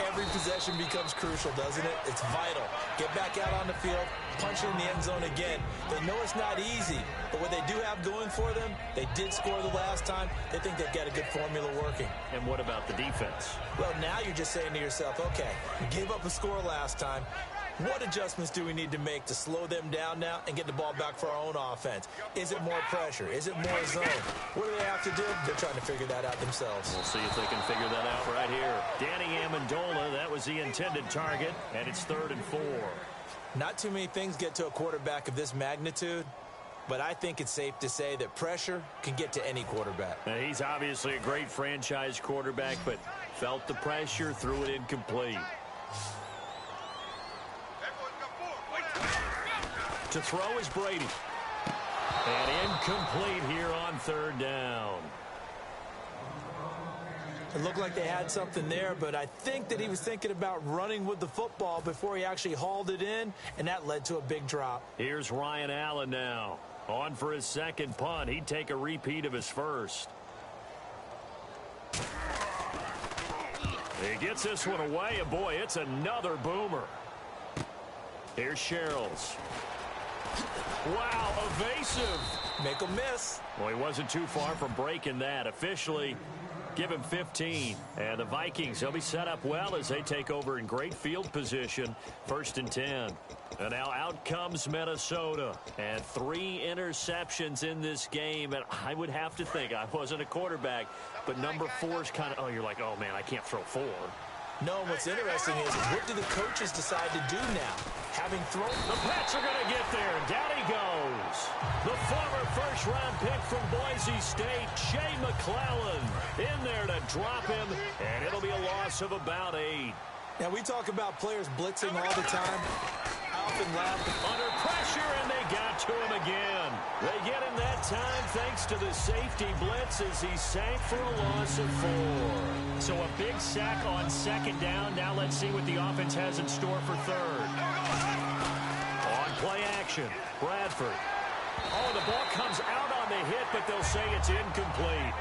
every possession becomes crucial, doesn't it? It's vital. Get back out on the field, punch it in the end zone again. They know it's not easy, but what they do have going for them, they did score the last time. They think they've got a good formula working. And what about the defense? Well, now you're just saying to yourself, okay, we gave up a score last time. What adjustments do we need to make to slow them down now and get the ball back for our own offense? Is it more pressure? Is it more zone? What do they have to do? They're trying to figure that out themselves. We'll see if they can figure that out right here. Danny Amendola, that was the intended target, and it's 3rd and 4. Not too many things get to a quarterback of this magnitude, but I think it's safe to say that pressure can get to any quarterback. Now, he's obviously a great franchise quarterback, but felt the pressure, threw it incomplete. To throw is Brady. And incomplete here on 3rd down. It looked like they had something there, but I think that he was thinking about running with the football before he actually hauled it in, and that led to a big drop. Here's Ryan Allen now. On for his second punt. He'd take a repeat of his first. He gets this one away, and boy, it's another boomer. Here's Sherrills. Wow, evasive. Make a miss. Well, he wasn't too far from breaking that. Officially, Give him 15. And the Vikings, they'll be set up well as they take over in great field position. 1st and 10. And now out comes Minnesota. And 3 interceptions in this game. And I would have to think, I wasn't a quarterback, but number 4 is kind of, oh, you're like, oh, man, I can't throw 4. No, what's interesting is what do the coaches decide to do now? Having thrown... The Pats are going to get there. Down he goes. The former first-round pick from Boise State, Shea McClellan, in there to drop him, and it'll be a loss of about 8. Now, we talk about players blitzing all the time. I often laugh. Under pressure, and they got to him again. They get him that time thanks to the safety blitz as he sank for a loss of 4. So a big sack on 2nd down. Now let's see what the offense has in store for 3rd. On play action, Bradford. Oh, the ball comes out on the hit, but they'll say it's incomplete.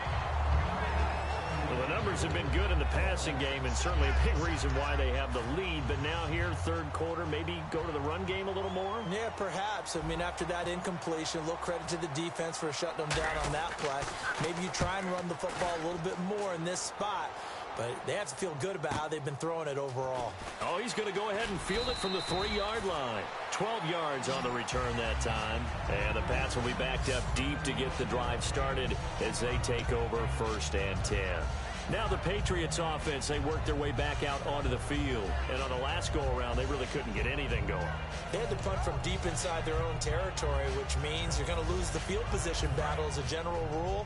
Well, the numbers have been good in the passing game, and certainly a big reason why they have the lead. But now here, 3rd quarter, maybe go to the run game a little more? Yeah, perhaps. I mean, after that incompletion, a little credit to the defense for shutting them down on that play. Maybe you try and run the football a little bit more in this spot. But they have to feel good about how they've been throwing it overall. Oh, he's going to go ahead and field it from the 3-yard line. 12 yards on the return that time. And the Pats will be backed up deep to get the drive started as they take over 1st and 10. Now the Patriots offense, they work their way back out onto the field. And on the last go-around, they really couldn't get anything going. They had to punt from deep inside their own territory, which means you're going to lose the field position battle as a general rule.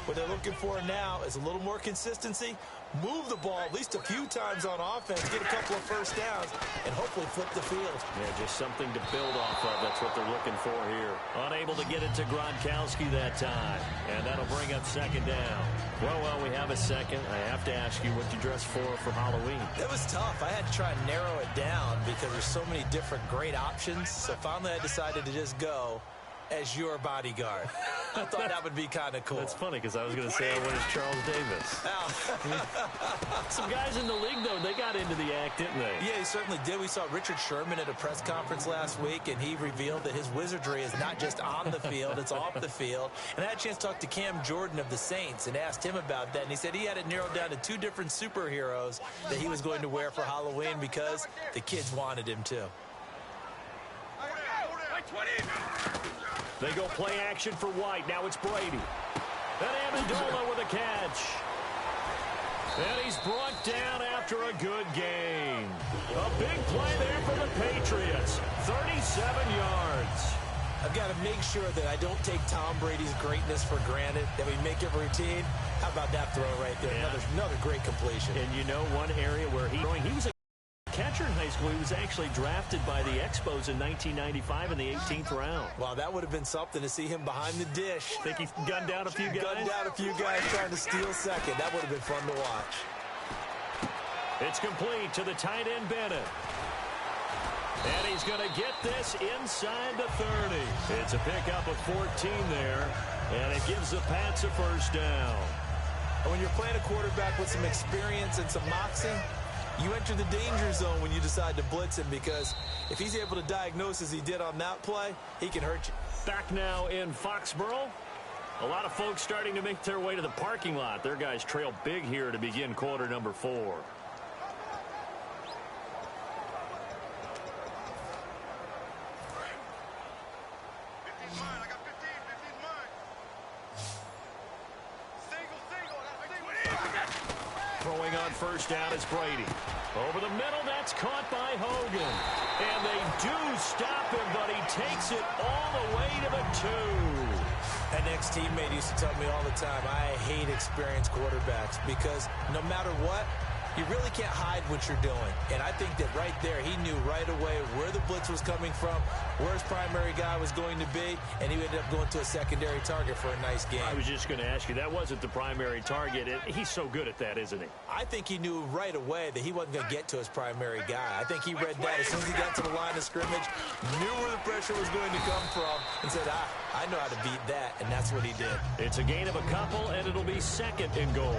What they're looking for now is a little more consistency, move the ball at least a few times on offense, get a couple of first downs, and hopefully flip the field. Yeah, just something to build off of. That's what they're looking for here. Unable to get it to Gronkowski that time, and that'll bring up 2nd down. Well, we have a second. I have to ask you what you dressed for Halloween. It was tough. I had to try and narrow it down because there's so many different great options. So finally I decided to just go as your bodyguard. I thought that would be kind of cool. That's funny because I was going to say I went as Charles Davis. Some guys in the league, though, they got into the act, didn't they? Yeah, he certainly did. We saw Richard Sherman at a press conference last week, and he revealed that his wizardry is not just on the field, it's off the field. And I had a chance to talk to Cam Jordan of the Saints and asked him about that, and he said he had it narrowed down to 2 different superheroes that he was going to wear for Halloween because the kids wanted him to. They go play action for White. Now it's Brady. And Amendola with a catch. And he's brought down after a good game. A big play there for the Patriots. 37 yards. I've got to make sure that I don't take Tom Brady's greatness for granted, that we make it routine. How about that throw right there? Yeah. Another great completion. And you know one area where he was a catcher in high school. He was actually drafted by the Expos in 1995 in the 18th round. Wow, that would have been something to see him behind the dish. Think he's gunned down a few guys? Gunned down a few guys trying to steal second. That would have been fun to watch. It's complete to the tight end, Bennett. And he's going to get this inside the 30. It's a pickup of 14 there, and it gives the Pats a first down. And when you're playing a quarterback with some experience and some moxie, you enter the danger zone when you decide to blitz him, because if he's able to diagnose as he did on that play, he can hurt you. Back now in Foxborough. A lot of folks starting to make their way to the parking lot. Their guys trail big here to begin quarter number 4. Throwing on first down is Brady. Over the middle, that's caught by Hogan. And they do stop him, but he takes it all the way to the 2. An ex-teammate used to tell me all the time, I hate experienced quarterbacks because no matter what, you really can't hide what you're doing. And I think that right there, he knew right away where the blitz was coming from, where his primary guy was going to be, and he ended up going to a secondary target for a nice game. I was just going to ask you, that wasn't the primary target. He's so good at that, isn't he? I think he knew right away that he wasn't going to get to his primary guy. I think he read that as soon as he got to the line of scrimmage, knew where the pressure was going to come from, and said, I know how to beat that, and that's what he did. It's a gain of a couple, and it'll be second and goal.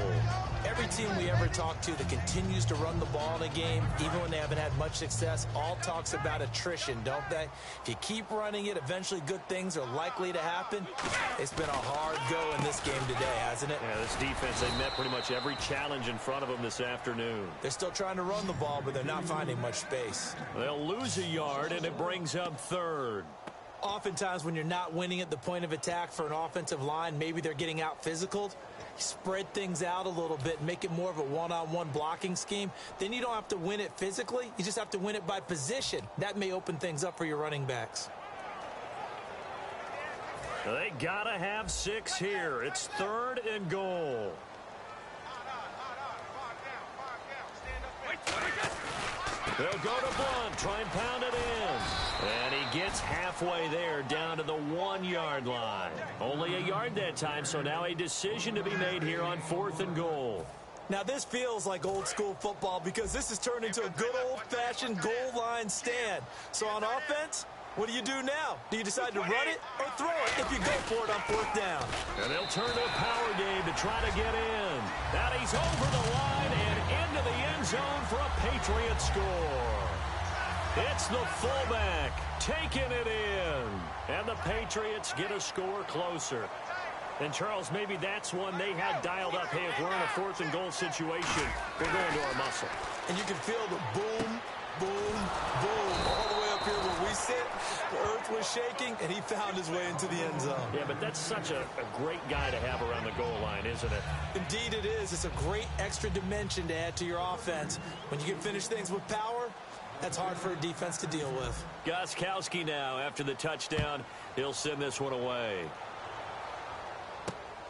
Every team we ever talk to that can continues to run the ball in a game, even when they haven't had much success, all talks about attrition, don't they? If you keep running it, eventually good things are likely to happen. It's been a hard go in this game today, hasn't it? Yeah, this defense, they met pretty much every challenge in front of them this afternoon. They're still trying to run the ball, but they're not finding much space. They'll lose a yard, and it brings up third. Oftentimes when you're not winning at the point of attack for an offensive line, maybe they're getting out physical. Spread things out a little bit and make it more of a one-on-one blocking scheme. Then you don't have to win it physically. You just have to win it by position. That may open things up for your running backs. They got to have 6 here. It's 3rd and goal. They'll go to Blunt, try and pound it in. And he gets halfway there, down to the 1-yard line. Only a yard that time, so now a decision to be made here on 4th and goal. Now this feels like old school football because this has turned into a good old-fashioned goal line stand. So on offense, what do you do now? Do you decide to run it or throw it if you go for it on 4th down? And they'll turn to a power game to try to get in. Now he's over the line and into the end zone for a Patriots score. It's the fullback taking it in. And the Patriots get a score closer. And, Charles, maybe that's one they had dialed up. Hey, if we're in a 4th and goal situation, we're going to our muscle. And you can feel the boom, boom, boom all the way up here where we sit. The earth was shaking, and he found his way into the end zone. Yeah, but that's such a great guy to have around the goal line, isn't it? Indeed it is. It's a great extra dimension to add to your offense. When you can finish things with power, that's hard for a defense to deal with. Gostkowski now, after the touchdown, he'll send this one away.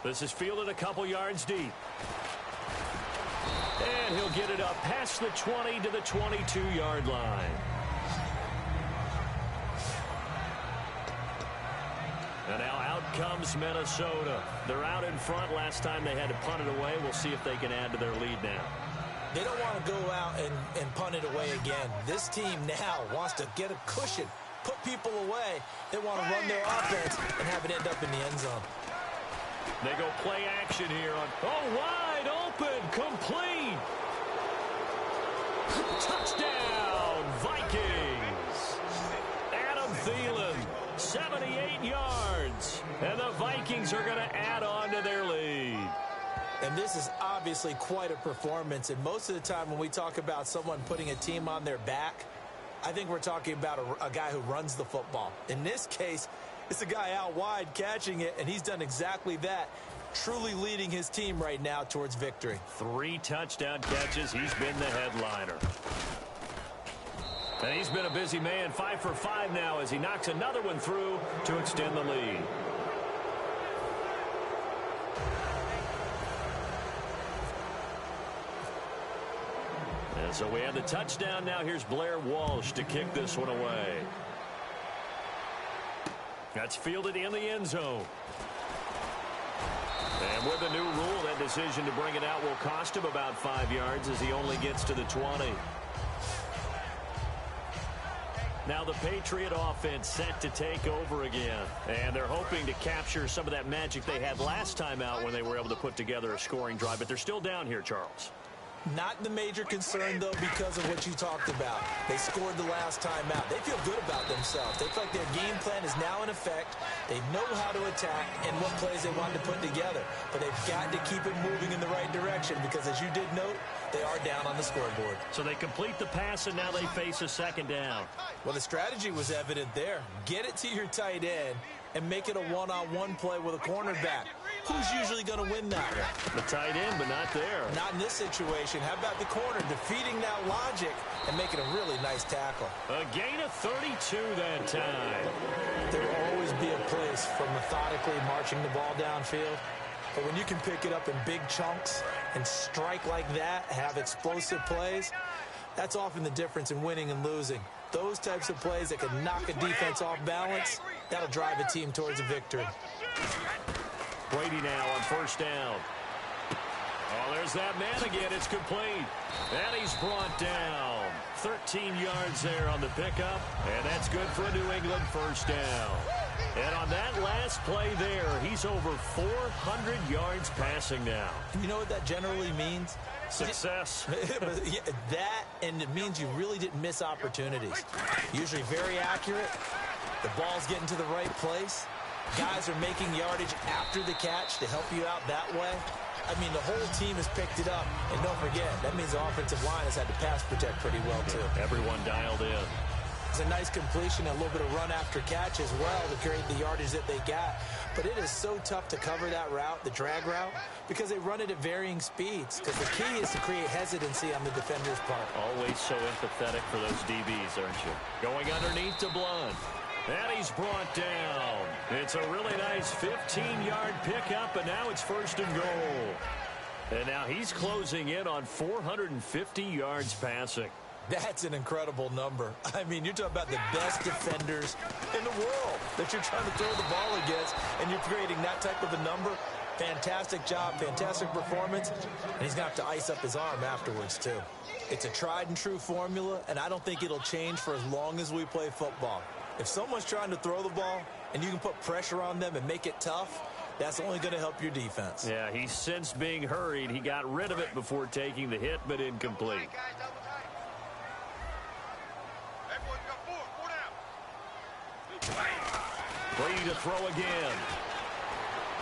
This is fielded a couple yards deep. And he'll get it up past the 20 to the 22-yard line. And now out comes Minnesota. They're out in front. Last time they had to punt it away. We'll see if they can add to their lead now. They don't want to go out and punt it away again. This team now wants to get a cushion, put people away. They want to run their offense and have it end up in the end zone. They go play action here on, wide open, complete. Touchdown, Vikings. Adam Thielen, 78 yards. And the Vikings are going to add on to their lead. And this is obviously quite a performance. And most of the time when we talk about someone putting a team on their back, I think we're talking about a guy who runs the football. In this case, it's a guy out wide catching it, and he's done exactly that, truly leading his team right now towards victory. 3 touchdown catches. He's been the headliner. And he's been a busy man, 5 for 5 now as he knocks another one through to extend the lead. And so we have the touchdown. Now here's Blair Walsh to kick this one away. That's fielded in the end zone. And with the new rule, that decision to bring it out will cost him about 5 yards as he only gets to the 20. Now the Patriot offense set to take over again. And they're hoping to capture some of that magic they had last time out when they were able to put together a scoring drive. But they're still down here, Charles. Not the major concern, though, because of what you talked about. They scored the last time out. They feel good about themselves. They feel like their game plan is now in effect. They know how to attack and what plays they want to put together. But they've got to keep it moving in the right direction because, as you did note, they are down on the scoreboard. So they complete the pass, and now they face a 2nd down. Well, the strategy was evident there. Get it to your tight end and make it a one-on-one play with a cornerback. Who's usually going to win that one? The tight end, but not there. Not in this situation. How about the corner defeating that logic and making a really nice tackle? A gain of 32 that time. There will always be a place for methodically marching the ball downfield. But when you can pick it up in big chunks and strike like that, have explosive plays, that's often the difference in winning and losing. Those types of plays that can knock a defense off balance, that'll drive a team towards a victory. Brady now on 1st down. Oh, there's that man again. It's complete. And he's brought down. 13 yards there on the pickup. And that's good for a New England 1st down. And on that last play there, he's over 400 yards passing now. You know what that generally means? Success. Yeah, that, and it means you really didn't miss opportunities. Usually very accurate. The ball's getting to the right place. Guys are making yardage after the catch to help you out that way. I mean, the whole team has picked it up. And don't forget, that means the offensive line has had to pass protect pretty well, too. Everyone dialed in. It's a nice completion and a little bit of run after catch as well to create the yardage that they got. But it is so tough to cover that route, the drag route, because they run it at varying speeds. Because the key is to create hesitancy on the defender's part. Always so empathetic for those DBs, aren't you? Going underneath to Blunt. And he's brought down. It's a really nice 15-yard pickup, and now it's 1st and goal. And now he's closing in on 450 yards passing. That's an incredible number. I mean, you're talking about the best defenders in the world that you're trying to throw the ball against, and you're creating that type of a number. Fantastic job, fantastic performance, and he's going to have to ice up his arm afterwards, too. It's a tried-and-true formula, and I don't think it'll change for as long as we play football. If someone's trying to throw the ball, and you can put pressure on them and make it tough, that's only going to help your defense. Yeah, he's since being hurried. He got rid of it before taking the hit, but incomplete. Ready to throw again.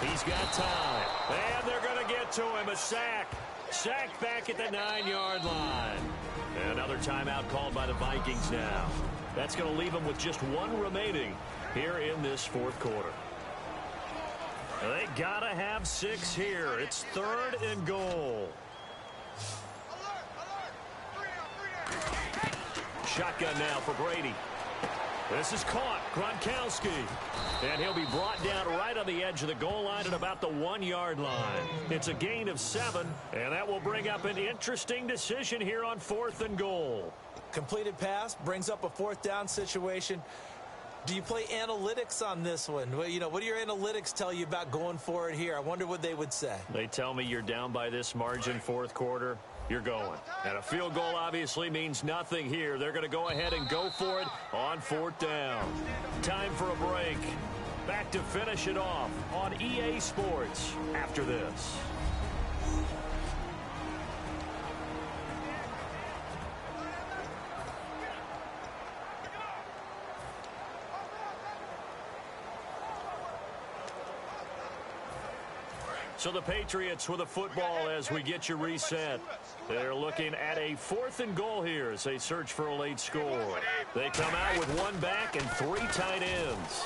He's got time. And they're going to get to him. A sack. Sacked back at the 9-yard line. And another timeout called by the Vikings now. That's going to leave them with just one remaining here in this 4th quarter. They got to have 6 here. It's 3rd and goal. Shotgun now for Brady. This is caught. Gronkowski. And he'll be brought down right on the edge of the goal line at about the 1-yard line. It's a gain of 7, and that will bring up an interesting decision here on 4th and goal. Completed pass brings up a 4th down situation. Do you play analytics on this one? Well, you know, what do your analytics tell you about going for it here? I wonder what they would say. They tell me you're down by this margin 4th quarter. You're going. And a field goal obviously means nothing here. They're going to go ahead and go for it on 4th down. Time for a break. Back to finish it off on EA Sports after this. So the Patriots with a football as we get you reset. They're looking at a 4th and goal here as they search for a late score. They come out with 1 back and 3 tight ends.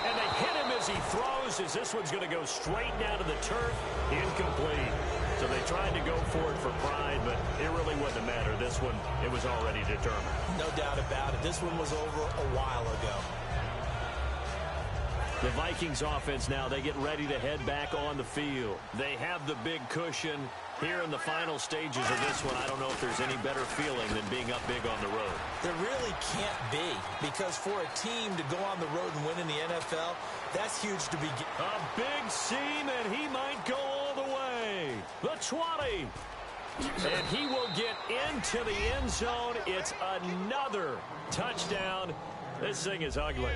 And they hit him as he throws, as this one's going to go straight down to the turf. Incomplete. So they tried to go for it for pride, but it really wouldn't have mattered. This one, it was already determined. No doubt about it. This one was over a while ago. The Vikings offense now, they get ready to head back on the field. They have the big cushion here in the final stages of this one. I don't know if there's any better feeling than being up big on the road. There really can't be, because for a team to go on the road and win in the NFL, that's huge to be. A big seam, and he might go all the way. The 20. And he will get into the end zone. It's another touchdown. This thing is ugly.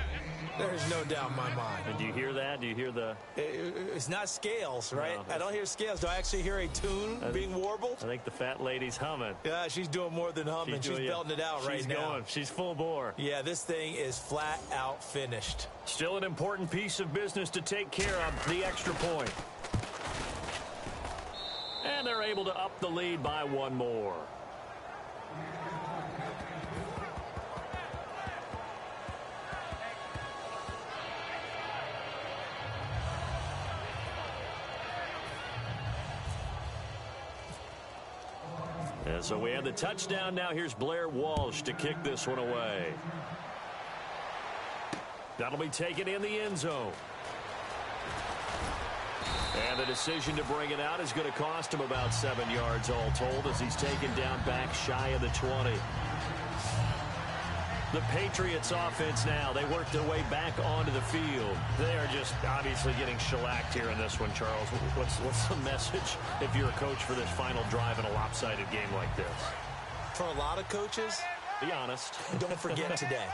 There's no doubt in my mind. And do you hear that? Do you hear the... It's not scales, right? No, I don't hear scales. Do I actually hear a tune being warbled? I think the fat lady's humming. Yeah, she's doing more than humming. She's belting it out right now. She's going. She's full bore. Yeah, this thing is flat out finished. Still an important piece of business to take care of, the extra point. And they're able to up the lead by 1 more. And so we have the touchdown. Now here's Blair Walsh to kick this one away. That'll be taken in the end zone. And the decision to bring it out is going to cost him about 7 yards all told as he's taken down back shy of the 20. The Patriots offense now, they work their way back onto the field. They are just obviously getting shellacked here in this one, Charles. What's the message if you're a coach for this final drive in a lopsided game like this? For a lot of coaches, be honest. don't forget today.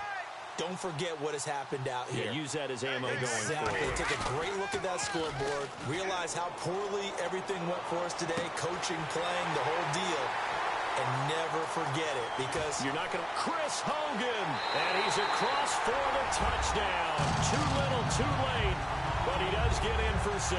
don't forget what has happened out here. Yeah, use that as ammo going Exactly. forward. Take a great look at that scoreboard. Realize how poorly everything went for us today. Coaching, playing, the whole deal. And never forget it, because you're not going to... Chris Hogan, and he's across for the touchdown. Too little, too late, but he does get in for 6.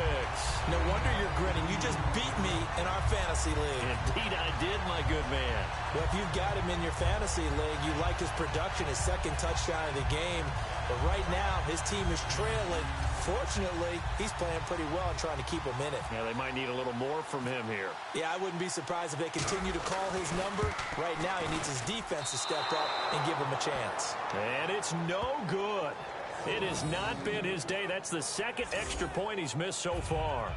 No wonder you're grinning. You just beat me in our fantasy league. Indeed I did, my good man. Well, if you've got him in your fantasy league, you like his production, his second touchdown of the game. But right now, his team is trailing. Fortunately, he's playing pretty well and trying to keep him in it. Yeah, they might need a little more from him here. Yeah, I wouldn't be surprised if they continue to call his number. Right now, he needs his defense to step up and give him a chance. And it's no good. It has not been his day. That's the second extra point he's missed so far.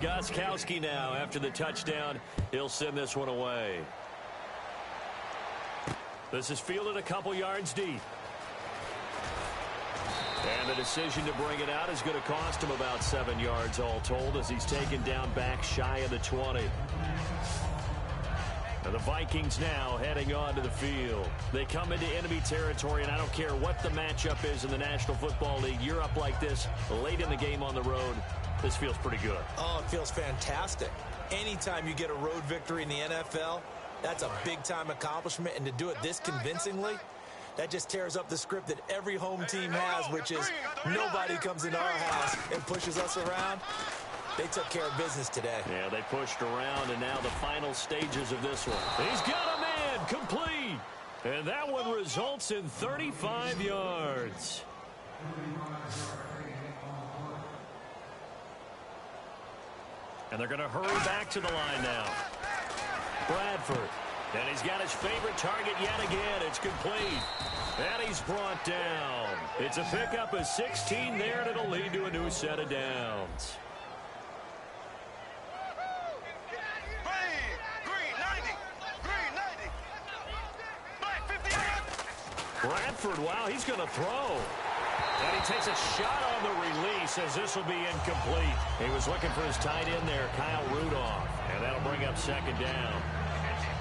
Gostkowski now after the touchdown. He'll send this one away. This is fielded a couple yards deep. And the decision to bring it out is going to cost him about 7 yards all told, as he's taken down back shy of the 20. And the Vikings now heading onto the field. They come into enemy territory, and I don't care what the matchup is in the National Football League. You're up like this late in the game on the road. This feels pretty good. Oh, it feels fantastic. Anytime you get a road victory in the NFL, that's a big-time accomplishment, and to do it this convincingly, that just tears up the script that every home team has, which is nobody comes into our house and pushes us around. They took care of business today. Yeah, they pushed around, and now the final stages of this one. He's got a man, complete. And that one results in 35 yards. And they're going to hurry back to the line now. Bradford. And he's got his favorite target yet again. It's complete. And he's brought down. It's a pickup of 16 there, and it'll lead to a new set of downs. Bradford, wow, he's going to throw. And he takes a shot on the release, as this will be incomplete. He was looking for his tight end there, Kyle Rudolph. And that'll bring up second down.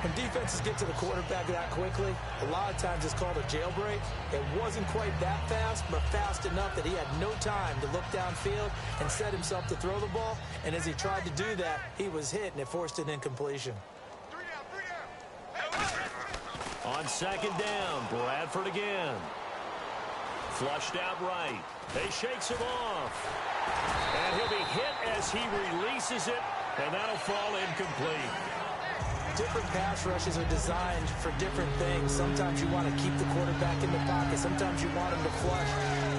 When defenses get to the quarterback that quickly, a lot of times it's called a jailbreak. It wasn't quite that fast, but fast enough that he had no time to look downfield and set himself to throw the ball. And as he tried to do that, he was hit, and it forced an incompletion. On second down, Bradford again. Flushed out right. He shakes him off. And he'll be hit as he releases it, and that'll fall incomplete. Different pass rushes are designed for different things. Sometimes you want to keep the quarterback in the pocket. Sometimes you want him to flush.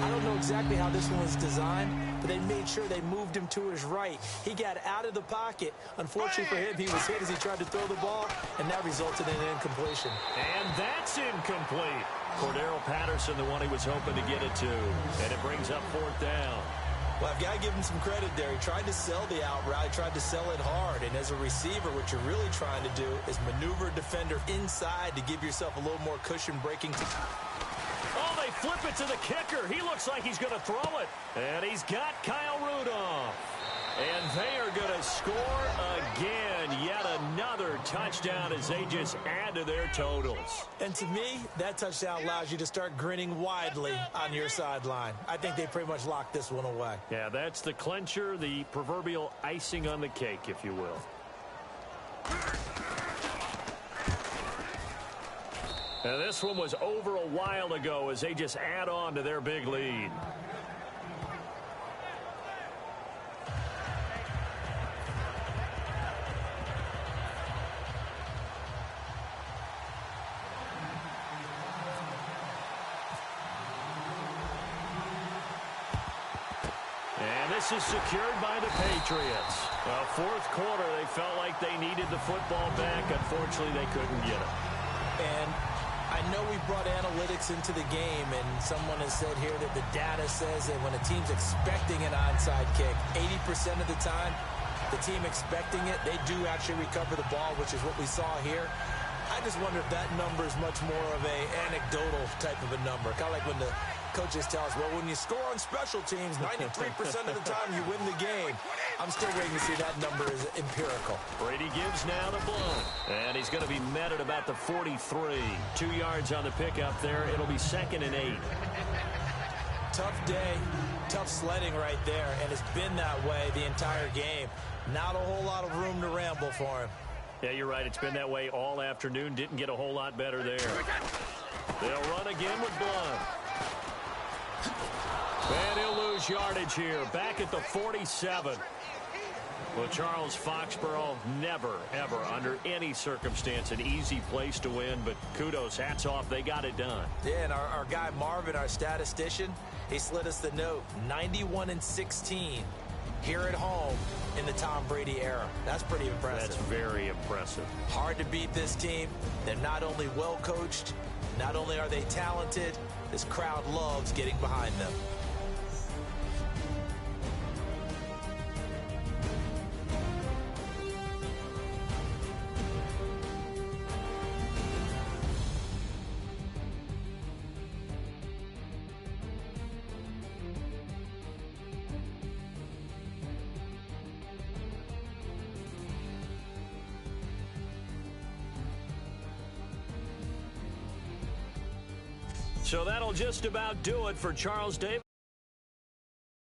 I don't know exactly how this one was designed, but they made sure they moved him to his right. He got out of the pocket. Unfortunately for him, he was hit as he tried to throw the ball, and that resulted in an incompletion. And that's incomplete. Cordero Patterson, the one he was hoping to get it to. And it brings up fourth down. Well, I've got to give him some credit there. He tried to sell the out route, tried to sell it hard. And as a receiver, what you're really trying to do is maneuver defender inside to give yourself a little more cushion breaking. Oh, they flip it to the kicker. He looks like he's going to throw it. And he's got Kyle Rudolph. And they are going to score again. Yet another touchdown as they just add to their totals. And to me, that touchdown allows you to start grinning widely on your sideline. I think they pretty much locked this one away. Yeah, that's the clincher, the proverbial icing on the cake, if you will. And this one was over a while ago as they just add on to their big lead. This is secured by the Patriots. Well, fourth quarter, they felt like they needed the football back. Unfortunately, they couldn't get it. And I know we brought analytics into the game, and someone has said here that the data says that when a team's expecting an onside kick, 80% of the time, the team expecting it, they do actually recover the ball, which is what we saw here. I just wonder if that number is much more of a anecdotal type of a number. Kind of like when the coaches tell us, well, when you score on special teams, 93% of the time you win the game. I'm still waiting to see that number is empirical. Brady gives now to Bloom. And he's going to be met at about the 43. 2 yards on the pickup there. It'll be 2nd and 8. Tough day, tough sledding right there, and it's been that way the entire game. Not a whole lot of room to ramble for him. Yeah, you're right. It's been that way all afternoon. Didn't get a whole lot better there. They'll run again with Blunt. And he'll lose yardage here. Back at the 47. Well, Charles, Foxborough, never, ever, under any circumstance, an easy place to win. But kudos, hats off, they got it done. Yeah, and our guy Marvin, our statistician, he slid us the note, 91-16 here at home in the Tom Brady era. That's pretty impressive. That's very impressive. Hard to beat this team. They're not only well coached, not only are they talented, this crowd loves getting behind them. So that'll just about do it for Charles Davis.